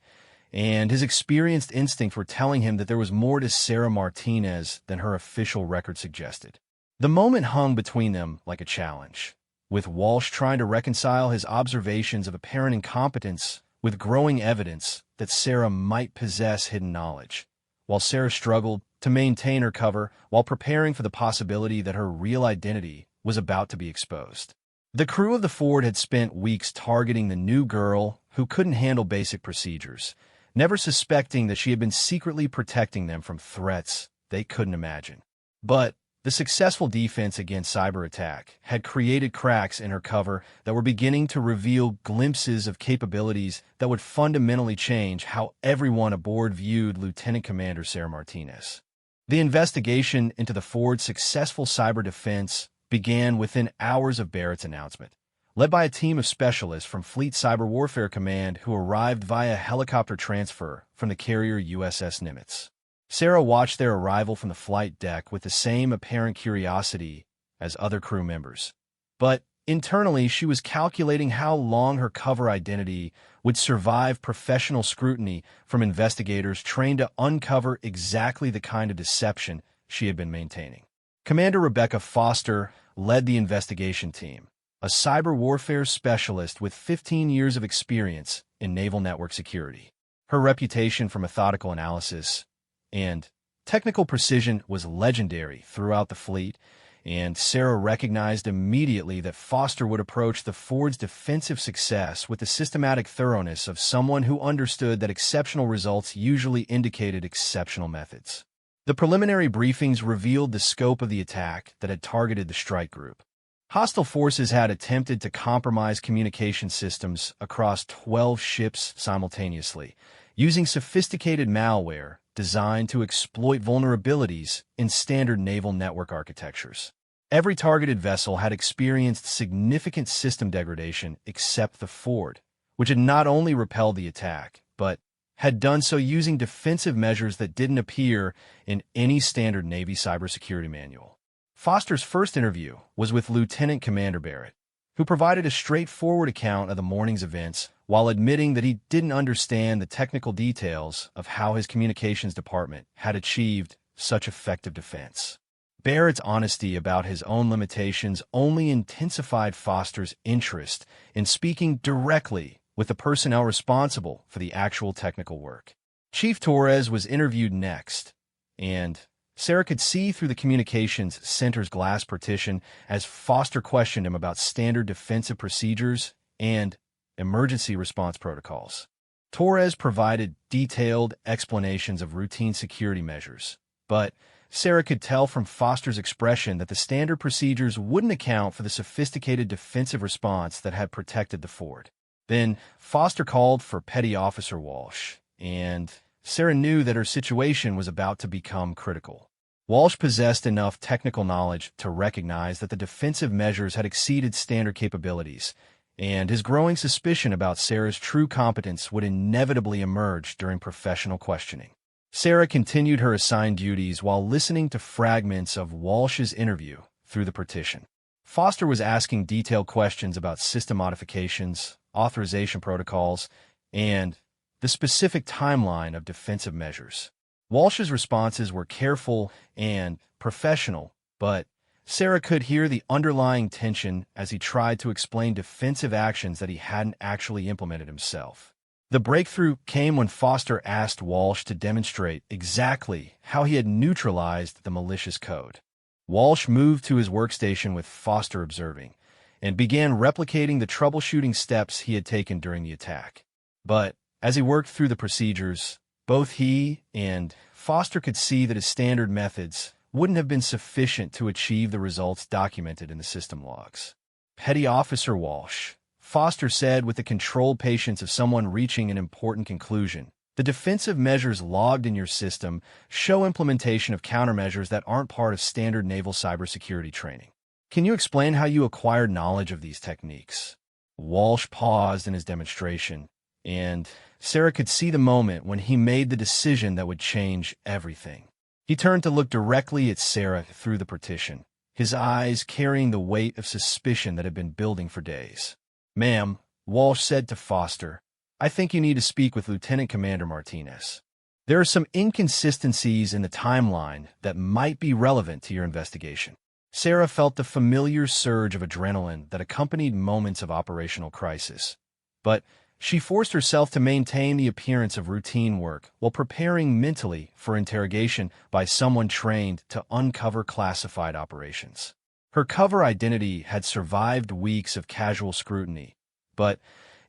and his experienced instincts were telling him that there was more to Sarah Martinez than her official record suggested. The moment hung between them like a challenge, with Walsh trying to reconcile his observations of apparent incompetence with growing evidence that Sarah might possess hidden knowledge, while Sarah struggled to maintain her cover while preparing for the possibility that her real identity was about to be exposed. The crew of the Ford had spent weeks targeting the new girl who couldn't handle basic procedures, never suspecting that she had been secretly protecting them from threats they couldn't imagine. But the successful defense against cyber attack had created cracks in her cover that were beginning to reveal glimpses of capabilities that would fundamentally change how everyone aboard viewed Lieutenant Commander Sarah Martinez. The investigation into the Ford's successful cyber defense began within hours of Barrett's announcement, led by a team of specialists from Fleet Cyber Warfare Command who arrived via helicopter transfer from the carrier USS Nimitz. Sarah watched their arrival from the flight deck with the same apparent curiosity as other crew members. But internally, she was calculating how long her cover identity would survive professional scrutiny from investigators trained to uncover exactly the kind of deception she had been maintaining. Commander Rebecca Foster led the investigation team, a cyber warfare specialist with 15 years of experience in naval network security. Her reputation for methodical analysis and Technical precision was legendary throughout the fleet, and Sarah recognized immediately that Foster would approach the Ford's defensive success with the systematic thoroughness of someone who understood that exceptional results usually indicated exceptional methods. The preliminary briefings revealed the scope of the attack that had targeted the strike group. Hostile forces had attempted to compromise communication systems across 12 ships simultaneously, using sophisticated malware designed to exploit vulnerabilities in standard naval network architectures. Every targeted vessel had experienced significant system degradation except the Ford, which had not only repelled the attack, but had done so using defensive measures that didn't appear in any standard Navy cybersecurity manual. Foster's first interview was with Lieutenant Commander Barrett, who provided a straightforward account of the morning's events while admitting that he didn't understand the technical details of how his communications department had achieved such effective defense. Barrett's honesty about his own limitations only intensified Foster's interest in speaking directly with the personnel responsible for the actual technical work. Chief Torres was interviewed next, and Sarah could see through the communications center's glass partition as Foster questioned him about standard defensive procedures and emergency response protocols. Torres provided detailed explanations of routine security measures, but Sarah could tell from Foster's expression that the standard procedures wouldn't account for the sophisticated defensive response that had protected the Ford. Then Foster called for Petty Officer Walsh, and Sarah knew that her situation was about to become critical. Walsh possessed enough technical knowledge to recognize that the defensive measures had exceeded standard capabilities, and his growing suspicion about Sarah's true competence would inevitably emerge during professional questioning. Sarah continued her assigned duties while listening to fragments of Walsh's interview through the partition. Foster was asking detailed questions about system modifications, authorization protocols, and the specific timeline of defensive measures. Walsh's responses were careful and professional, but Sarah could hear the underlying tension as he tried to explain defensive actions that he hadn't actually implemented himself. The breakthrough came when Foster asked Walsh to demonstrate exactly how he had neutralized the malicious code. Walsh moved to his workstation with Foster observing and began replicating the troubleshooting steps he had taken during the attack. But as he worked through the procedures, both he and Foster could see that his standard methods wouldn't have been sufficient to achieve the results documented in the system logs. Petty Officer Walsh, Foster said with the controlled patience of someone reaching an important conclusion, the defensive measures logged in your system show implementation of countermeasures that aren't part of standard naval cybersecurity training. Can you explain how you acquired knowledge of these techniques? Walsh paused in his demonstration, and Sarah could see the moment when he made the decision that would change everything. He turned to look directly at Sarah through the partition, his eyes carrying the weight of suspicion that had been building for days. "Ma'am," Walsh said to Foster, "I think you need to speak with Lieutenant Commander Martinez. There are some inconsistencies in the timeline that might be relevant to your investigation." Sarah felt the familiar surge of adrenaline that accompanied moments of operational crisis, but she forced herself to maintain the appearance of routine work while preparing mentally for interrogation by someone trained to uncover classified operations. Her cover identity had survived weeks of casual scrutiny, but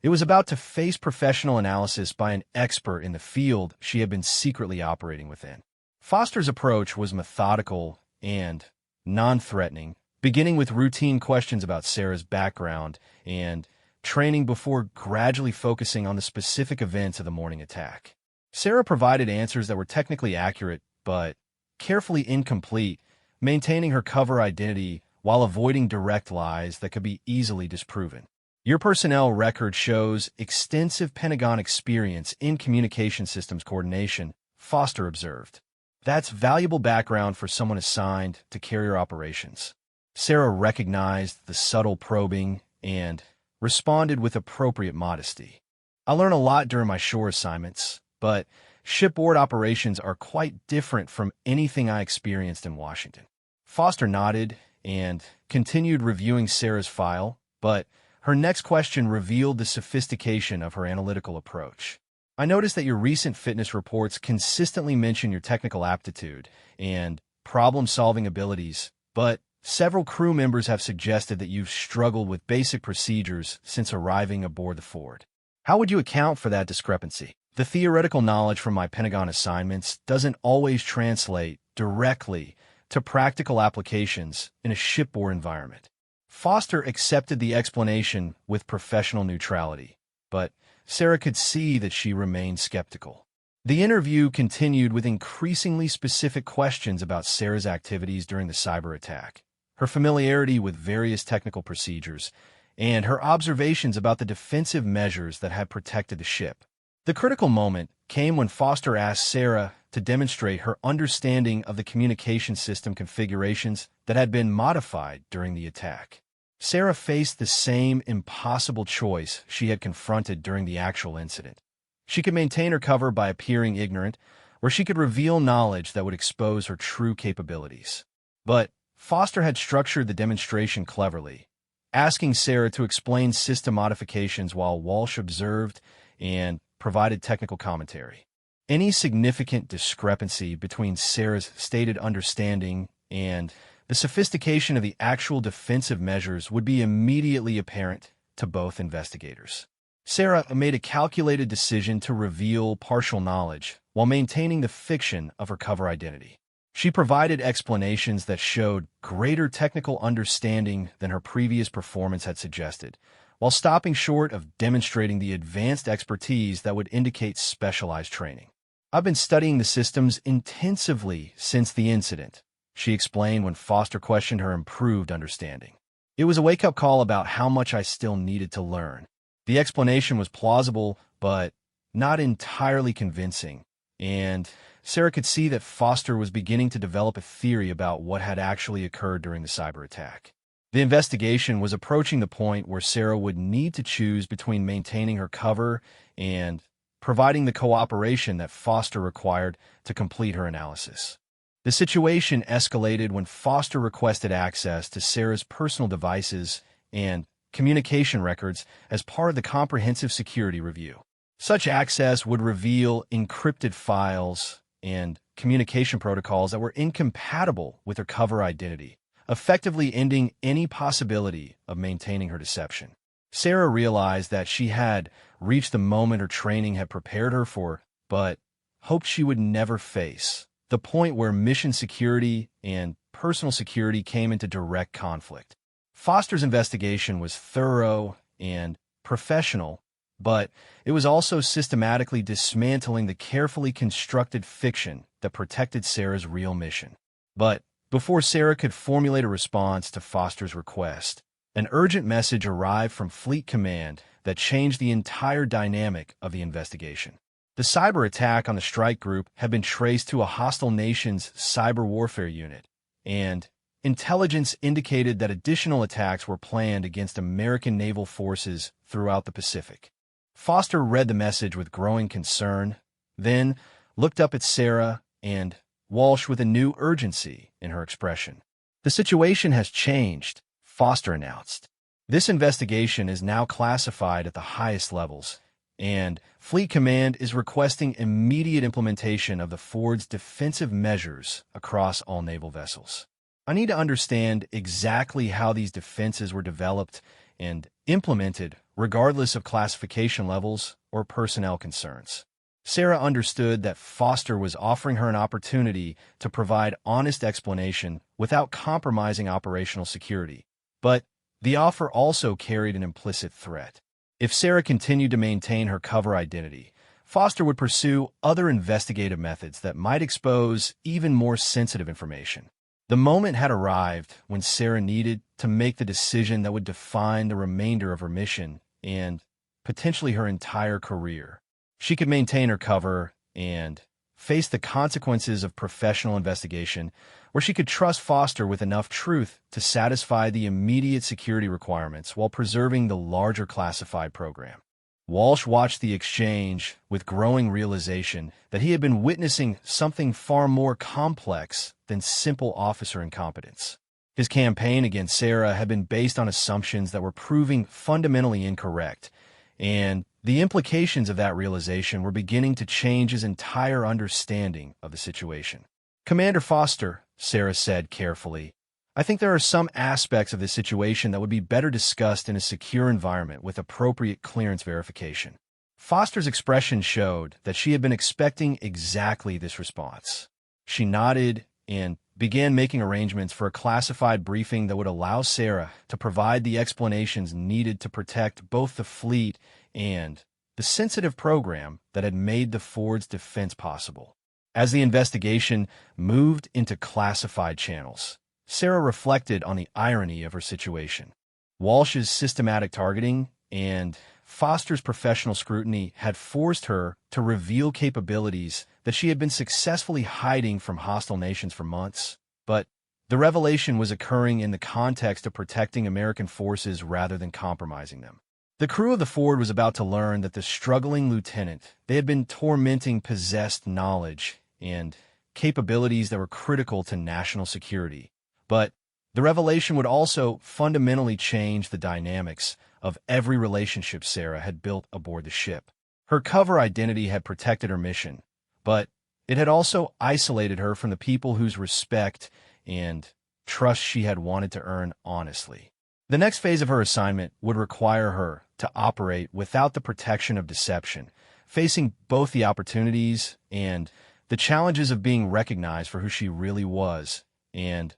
it was about to face professional analysis by an expert in the field she had been secretly operating within. Foster's approach was methodical and non-threatening, beginning with routine questions about Sarah's background and training before gradually focusing on the specific events of the morning attack. Sarah provided answers that were technically accurate but carefully incomplete, maintaining her cover identity while avoiding direct lies that could be easily disproven. "Your personnel record shows extensive Pentagon experience in communication systems coordination," Foster observed. "That's valuable background for someone assigned to carrier operations." Sarah recognized the subtle probing and responded with appropriate modesty. "I learn a lot during my shore assignments, but shipboard operations are quite different from anything I experienced in Washington." Foster nodded and continued reviewing Sarah's file, but her next question revealed the sophistication of her analytical approach. I noticed that your recent fitness reports consistently mention your technical aptitude and problem-solving abilities, but several crew members have suggested that you've struggled with basic procedures since arriving aboard the Ford. How would you account for that discrepancy? The theoretical knowledge from my Pentagon assignments doesn't always translate directly to practical applications in a shipboard environment. Foster accepted the explanation with professional neutrality, but Sarah could see that she remained skeptical. The interview continued with increasingly specific questions about Sarah's activities during the cyber attack, her familiarity with various technical procedures, and her observations about the defensive measures that had protected the ship. The critical moment came when Foster asked Sarah to demonstrate her understanding of the communication system configurations that had been modified during the attack. Sarah faced the same impossible choice she had confronted during the actual incident. She could maintain her cover by appearing ignorant, or she could reveal knowledge that would expose her true capabilities. But Foster had structured the demonstration cleverly, asking Sarah to explain system modifications while Walsh observed and provided technical commentary. Any significant discrepancy between Sarah's stated understanding and the sophistication of the actual defensive measures would be immediately apparent to both investigators. Sarah made a calculated decision to reveal partial knowledge while maintaining the fiction of her cover identity. She provided explanations that showed greater technical understanding than her previous performance had suggested, while stopping short of demonstrating the advanced expertise that would indicate specialized training. "I've been studying the systems intensively since the incident," she explained when Foster questioned her improved understanding. "It was a wake-up call about how much I still needed to learn." The explanation was plausible, but not entirely convincing, and Sarah could see that Foster was beginning to develop a theory about what had actually occurred during the cyber attack. The investigation was approaching the point where Sarah would need to choose between maintaining her cover and providing the cooperation that Foster required to complete her analysis. The situation escalated when Foster requested access to Sarah's personal devices and communication records as part of the comprehensive security review. Such access would reveal encrypted files and communication protocols that were incompatible with her cover identity, effectively ending any possibility of maintaining her deception. Sarah realized that she had reached the moment her training had prepared her for, but hoped she would never face, the point where mission security and personal security came into direct conflict. Foster's investigation was thorough and professional, but it was also systematically dismantling the carefully constructed fiction that protected Sarah's real mission. But before Sarah could formulate a response to Foster's request, an urgent message arrived from Fleet Command that changed the entire dynamic of the investigation. The cyber attack on the strike group had been traced to a hostile nation's cyber warfare unit, and intelligence indicated that additional attacks were planned against American naval forces throughout the Pacific. Foster read the message with growing concern, then looked up at Sarah and Walsh with a new urgency in her expression. "The situation has changed," Foster announced. "This investigation is now classified at the highest levels, and Fleet Command is requesting immediate implementation of the Ford's defensive measures across all naval vessels. I need to understand exactly how these defenses were developed and implemented, regardless of classification levels or personnel concerns." Sarah understood that Foster was offering her an opportunity to provide honest explanation without compromising operational security. But the offer also carried an implicit threat. If Sarah continued to maintain her cover identity, Foster would pursue other investigative methods that might expose even more sensitive information. The moment had arrived when Sarah needed to make the decision that would define the remainder of her mission and potentially her entire career. She could maintain her cover and face the consequences of professional investigation, or she could trust Foster with enough truth to satisfy the immediate security requirements while preserving the larger classified program. Walsh watched the exchange with growing realization that he had been witnessing something far more complex than simple officer incompetence. His campaign against Sarah had been based on assumptions that were proving fundamentally incorrect, and The implications of that realization were beginning to change his entire understanding of the situation. "Commander Foster," Sarah said carefully, "I think there are some aspects of this situation that would be better discussed in a secure environment with appropriate clearance verification." Foster's expression showed that she had been expecting exactly this response. She nodded and began making arrangements for a classified briefing that would allow Sarah to provide the explanations needed to protect both the fleet and the sensitive program that had made the Ford's defense possible. As the investigation moved into classified channels, Sarah reflected on the irony of her situation. Walsh's systematic targeting and Foster's professional scrutiny had forced her to reveal capabilities that she had been successfully hiding from hostile nations for months. But the revelation was occurring in the context of protecting American forces rather than compromising them. The crew of the Ford was about to learn that the struggling lieutenant they had been tormenting possessed knowledge and capabilities that were critical to national security. But the revelation would also fundamentally change the dynamics of every relationship Sarah had built aboard the ship. Her cover identity had protected her mission, but it had also isolated her from the people whose respect and trust she had wanted to earn honestly. The next phase of her assignment would require her to operate without the protection of deception, facing both the opportunities and the challenges of being recognized for who she really was and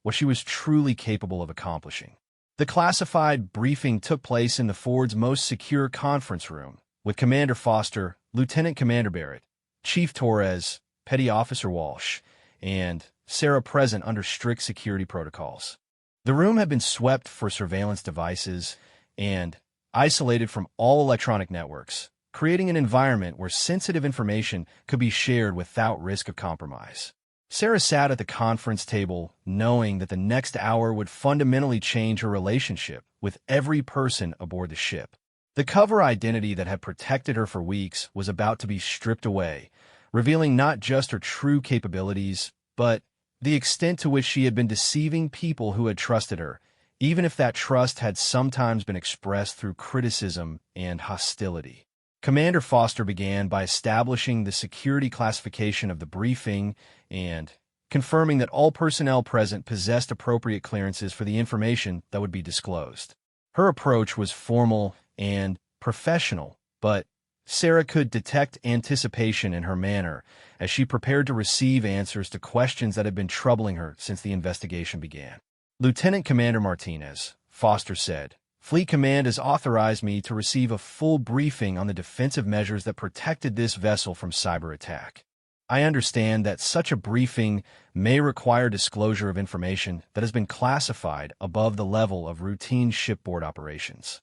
what she was truly capable of accomplishing. The classified briefing took place in the Ford's most secure conference room, with Commander Foster, Lieutenant Commander Barrett, Chief Torres, Petty Officer Walsh, and Sarah present under strict security protocols. The room had been swept for surveillance devices and isolated from all electronic networks, creating an environment where sensitive information could be shared without risk of compromise. Sarah sat at the conference table knowing that the next hour would fundamentally change her relationship with every person aboard the ship. The cover identity that had protected her for weeks was about to be stripped away, revealing not just her true capabilities, but the extent to which she had been deceiving people who had trusted her, even if that trust had sometimes been expressed through criticism and hostility. Commander Foster began by establishing the security classification of the briefing and confirming that all personnel present possessed appropriate clearances for the information that would be disclosed. Her approach was formal and professional, but Sarah could detect anticipation in her manner as she prepared to receive answers to questions that had been troubling her since the investigation began. "Lieutenant Commander Martinez," Foster said, "Fleet Command has authorized me to receive a full briefing on the defensive measures that protected this vessel from cyber attack. I understand that such a briefing may require disclosure of information that has been classified above the level of routine shipboard operations."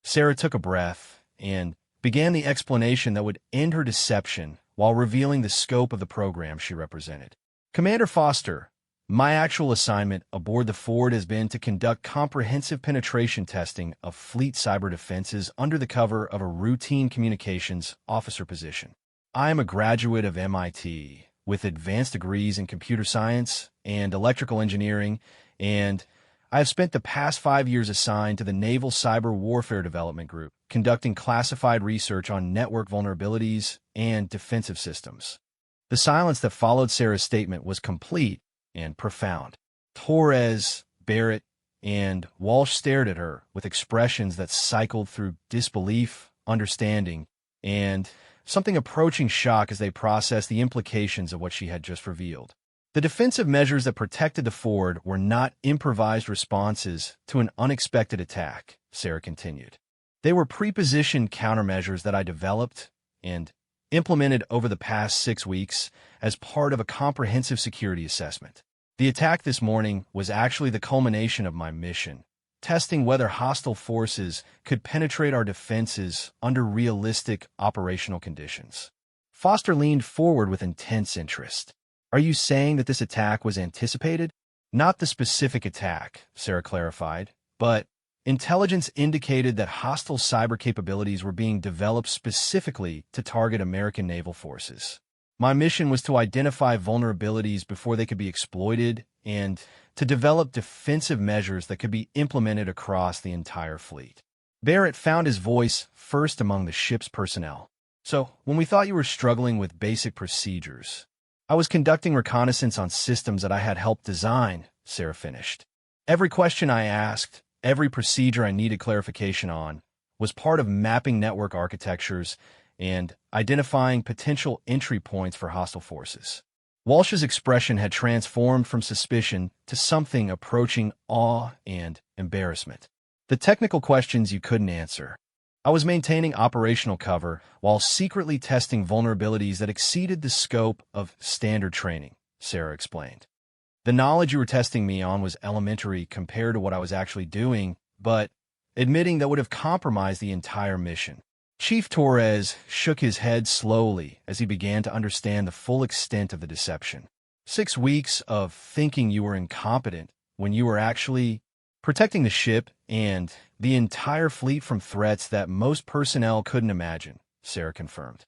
Sarah took a breath and began the explanation that would end her deception while revealing the scope of the program she represented. "Commander Foster, my actual assignment aboard the Ford has been to conduct comprehensive penetration testing of fleet cyber defenses under the cover of a routine communications officer position. I am a graduate of MIT with advanced degrees in computer science and electrical engineering, and I have spent the past 5 years assigned to the Naval Cyber Warfare Development Group, conducting classified research on network vulnerabilities and defensive systems." The silence that followed Sarah's statement was complete and profound. Torres, Barrett, and Walsh stared at her with expressions that cycled through disbelief, understanding, and something approaching shock as they processed the implications of what she had just revealed. The defensive measures that protected the Ford were not improvised responses to an unexpected attack, Sarah continued. They were prepositioned countermeasures that I developed and implemented over the past 6 weeks as part of a comprehensive security assessment. The attack this morning was actually the culmination of my mission, testing whether hostile forces could penetrate our defenses under realistic operational conditions. Foster leaned forward with intense interest. "Are you saying that this attack was anticipated?" "Not the specific attack," Sarah clarified, "but intelligence indicated that hostile cyber capabilities were being developed specifically to target American naval forces. My mission was to identify vulnerabilities before they could be exploited and to develop defensive measures that could be implemented across the entire fleet." Barrett found his voice first among the ship's personnel. So, when we thought you were struggling with basic procedures, I was conducting reconnaissance on systems that I had helped design, Sarah finished. Every question I asked, every procedure I needed clarification on, was part of mapping network architectures and identifying potential entry points for hostile forces. Walsh's expression had transformed from suspicion to something approaching awe and embarrassment. The technical questions you couldn't answer. I was maintaining operational cover while secretly testing vulnerabilities that exceeded the scope of standard training, Sarah explained. The knowledge you were testing me on was elementary compared to what I was actually doing, but admitting that would have compromised the entire mission. Chief Torres shook his head slowly as he began to understand the full extent of the deception. 6 weeks of thinking you were incompetent when you were actually protecting the ship and the entire fleet from threats that most personnel couldn't imagine, Sarah confirmed.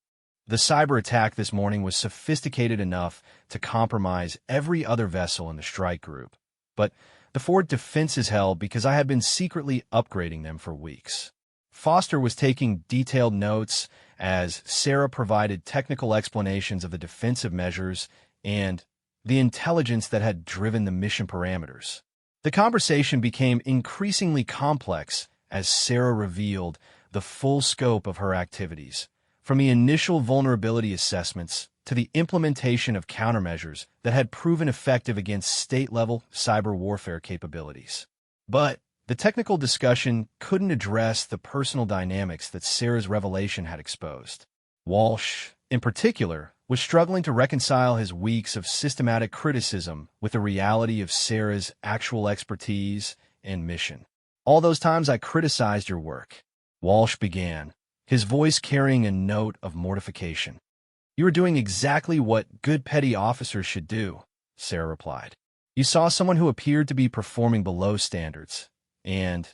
The cyber attack this morning was sophisticated enough to compromise every other vessel in the strike group, but the forward defenses held because I had been secretly upgrading them for weeks. Foster was taking detailed notes as Sarah provided technical explanations of the defensive measures and the intelligence that had driven the mission parameters. The conversation became increasingly complex as Sarah revealed the full scope of her activities, from the initial vulnerability assessments to the implementation of countermeasures that had proven effective against state-level cyber warfare capabilities. But the technical discussion couldn't address the personal dynamics that Sarah's revelation had exposed. Walsh, in particular, was struggling to reconcile his weeks of systematic criticism with the reality of Sarah's actual expertise and mission. All those times I criticized your work, Walsh began, his voice carrying a note of mortification. You were doing exactly what good petty officers should do, Sarah replied. You saw someone who appeared to be performing below standards, and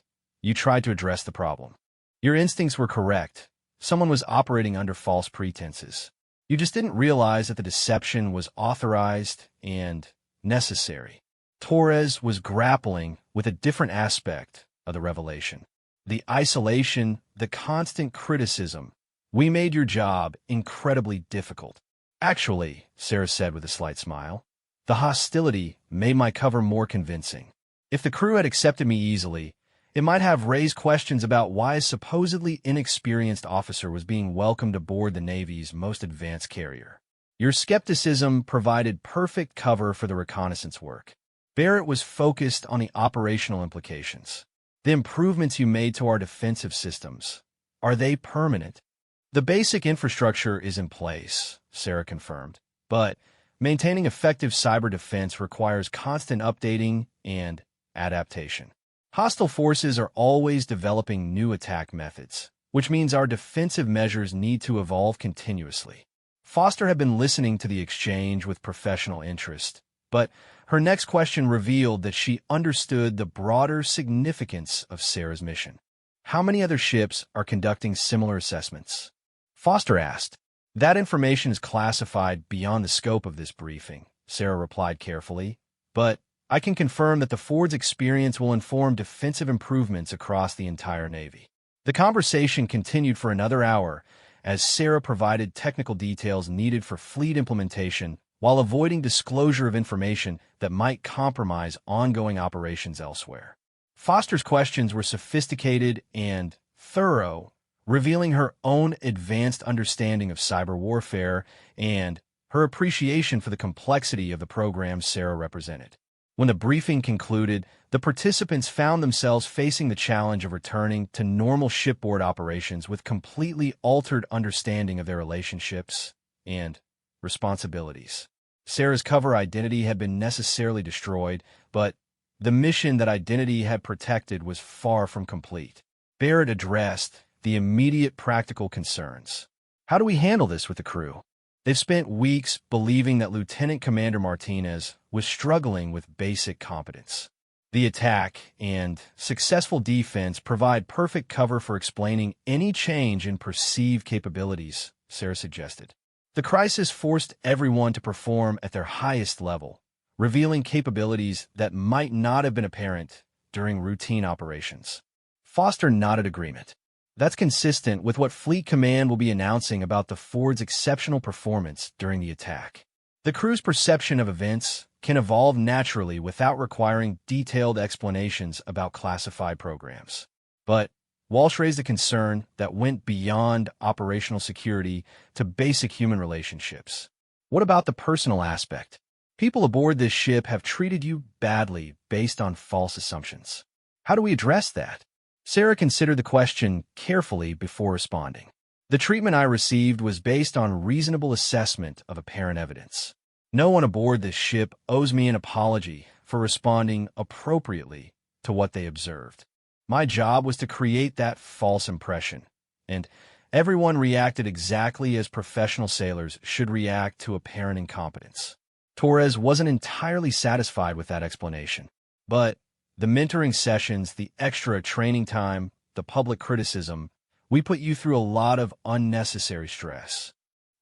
you tried to address the problem. Your instincts were correct. Someone was operating under false pretenses. You just didn't realize that the deception was authorized and necessary. Torres was grappling with a different aspect of the revelation. The isolation, the constant criticism. We made your job incredibly difficult. Actually, Sarah said with a slight smile, the hostility made my cover more convincing. If the crew had accepted me easily, it might have raised questions about why a supposedly inexperienced officer was being welcomed aboard the Navy's most advanced carrier. Your skepticism provided perfect cover for the reconnaissance work. Barrett was focused on the operational implications. The improvements you made to our defensive systems, are they permanent? The basic infrastructure is in place, Sarah confirmed, but maintaining effective cyber defense requires constant updating and adaptation. Hostile forces are always developing new attack methods, which means our defensive measures need to evolve continuously. Foster had been listening to the exchange with professional interest, but her next question revealed that she understood the broader significance of Sarah's mission. How many other ships are conducting similar assessments? Foster asked. That information is classified beyond the scope of this briefing, Sarah replied carefully, but I can confirm that the forward's experience will inform defensive improvements across the entire Navy. The conversation continued for another hour as Sarah provided technical details needed for fleet implementation while avoiding disclosure of information that might compromise ongoing operations elsewhere. Foster's questions were sophisticated and thorough, revealing her own advanced understanding of cyber warfare and her appreciation for the complexity of the programs Sarah represented. When the briefing concluded, the participants found themselves facing the challenge of returning to normal shipboard operations with completely altered understanding of their relationships and responsibilities. Sarah's cover identity had been necessarily destroyed, but the mission that identity had protected was far from complete. Barrett addressed the immediate practical concerns. How do we handle this with the crew? They've spent weeks believing that Lieutenant Commander Martinez was struggling with basic competence. The attack and successful defense provide perfect cover for explaining any change in perceived capabilities, Sarah suggested. The crisis forced everyone to perform at their highest level, revealing capabilities that might not have been apparent during routine operations. Foster nodded agreement. That's consistent with what Fleet Command will be announcing about the Ford's exceptional performance during the attack. The crew's perception of events can evolve naturally without requiring detailed explanations about classified programs. But Walsh raised a concern that went beyond operational security to basic human relationships. What about the personal aspect? People aboard this ship have treated you badly based on false assumptions. How do we address that? Sarah considered the question carefully before responding. The treatment I received was based on reasonable assessment of apparent evidence. No one aboard this ship owes me an apology for responding appropriately to what they observed. My job was to create that false impression, and everyone reacted exactly as professional sailors should react to apparent incompetence. Torres wasn't entirely satisfied with that explanation, but the mentoring sessions, the extra training time, the public criticism, we put you through a lot of unnecessary stress.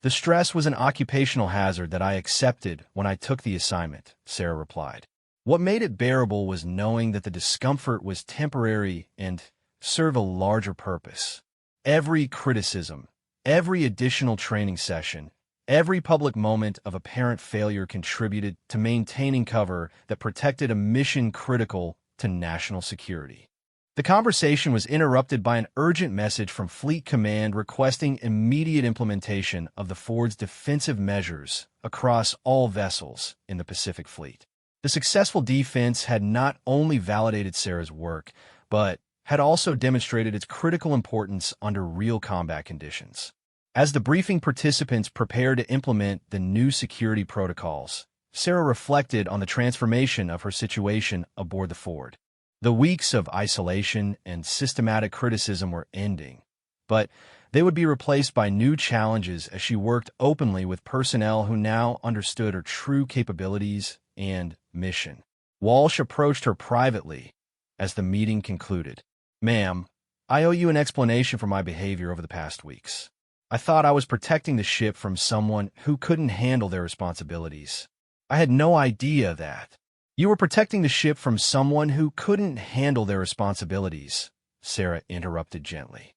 The stress was an occupational hazard that I accepted when I took the assignment, Sarah replied. What made it bearable was knowing that the discomfort was temporary and served a larger purpose. Every criticism, every additional training session, every public moment of apparent failure contributed to maintaining cover that protected a mission critical to national security. The conversation was interrupted by an urgent message from Fleet Command requesting immediate implementation of the Ford's defensive measures across all vessels in the Pacific Fleet. The successful defense had not only validated Sarah's work, but had also demonstrated its critical importance under real combat conditions. As the briefing participants prepared to implement the new security protocols, Sarah reflected on the transformation of her situation aboard the Ford. The weeks of isolation and systematic criticism were ending, but they would be replaced by new challenges as she worked openly with personnel who now understood her true capabilities and mission. Walsh approached her privately as the meeting concluded. "Ma'am, I owe you an explanation for my behavior over the past weeks. I thought I was protecting the ship from someone who couldn't handle their responsibilities. I had no idea that." "You were protecting the ship from someone who couldn't handle their responsibilities," Sarah interrupted gently.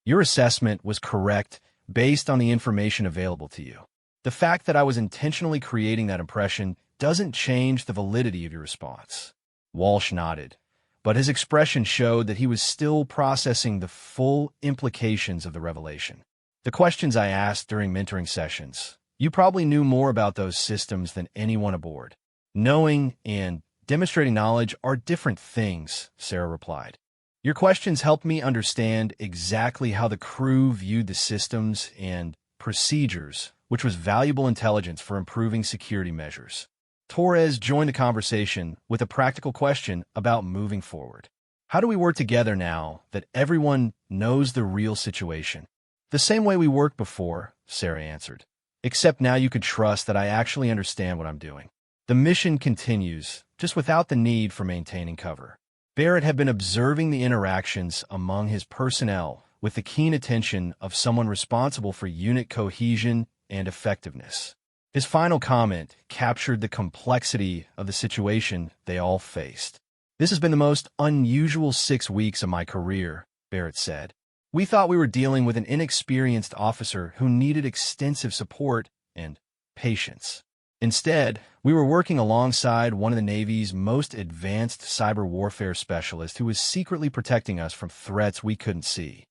"Your assessment was correct based on the information available to you. The fact that I was intentionally creating that impression doesn't change the validity of your response." Walsh nodded, but his expression showed that he was still processing the full implications of the revelation. "The questions I asked during mentoring sessions, you probably knew more about those systems than anyone aboard." "Knowing and demonstrating knowledge are different things," Sarah replied. "Your questions helped me understand exactly how the crew viewed the systems and procedures, which was valuable intelligence for improving security measures." Torres joined the conversation with a practical question about moving forward. "How do we work together now that everyone knows the real situation?" "The same way we worked before," Sarah answered. "Except now you could trust that I actually understand what I'm doing." The mission continues, just without the need for maintaining cover. Barrett had been observing the interactions among his personnel with the keen attention of someone responsible for unit cohesion and effectiveness. His final comment captured the complexity of the situation they all faced. "This has been the most unusual 6 weeks of my career," Barrett said. "We thought we were dealing with an inexperienced officer who needed extensive support and patience. Instead, we were working alongside one of the Navy's most advanced cyber warfare specialists who was secretly protecting us from threats we couldn't see."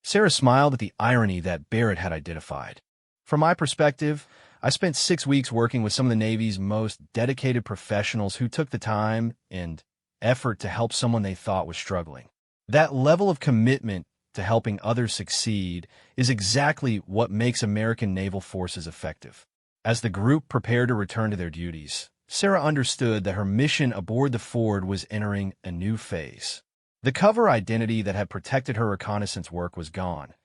Sarah smiled at the irony that Barrett had identified. "From my perspective, I spent 6 weeks working with some of the Navy's most dedicated professionals who took the time and effort to help someone they thought was struggling. That level of commitment to helping others succeed is exactly what makes American naval forces effective." As the group prepared to return to their duties, Sarah understood that her mission aboard the Ford was entering a new phase. The cover identity that had protected her reconnaissance work was gone,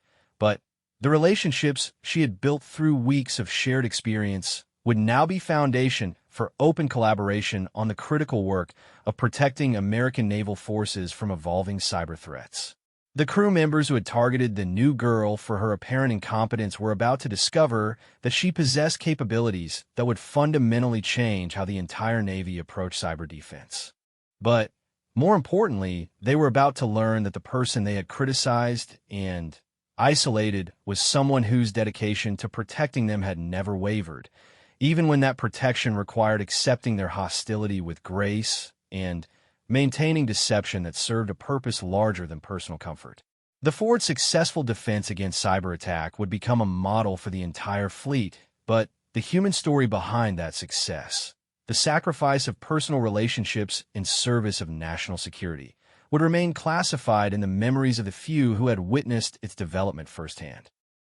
but the relationships she had built through weeks of shared experience would now be foundation for open collaboration on the critical work of protecting American naval forces from evolving cyber threats. The crew members who had targeted the new girl for her apparent incompetence were about to discover that she possessed capabilities that would fundamentally change how the entire Navy approached cyber defense. But More importantly, they were about to learn that the person they had criticized and isolated was someone whose dedication to protecting them had never wavered, even when that protection required accepting their hostility with grace and maintaining deception that served a purpose larger than personal comfort. The Ford's successful defense against cyber attack would become a model for the entire fleet, but the human story behind that success, the sacrifice of personal relationships in service of national security, would remain classified in the memories of the few who had witnessed its development firsthand.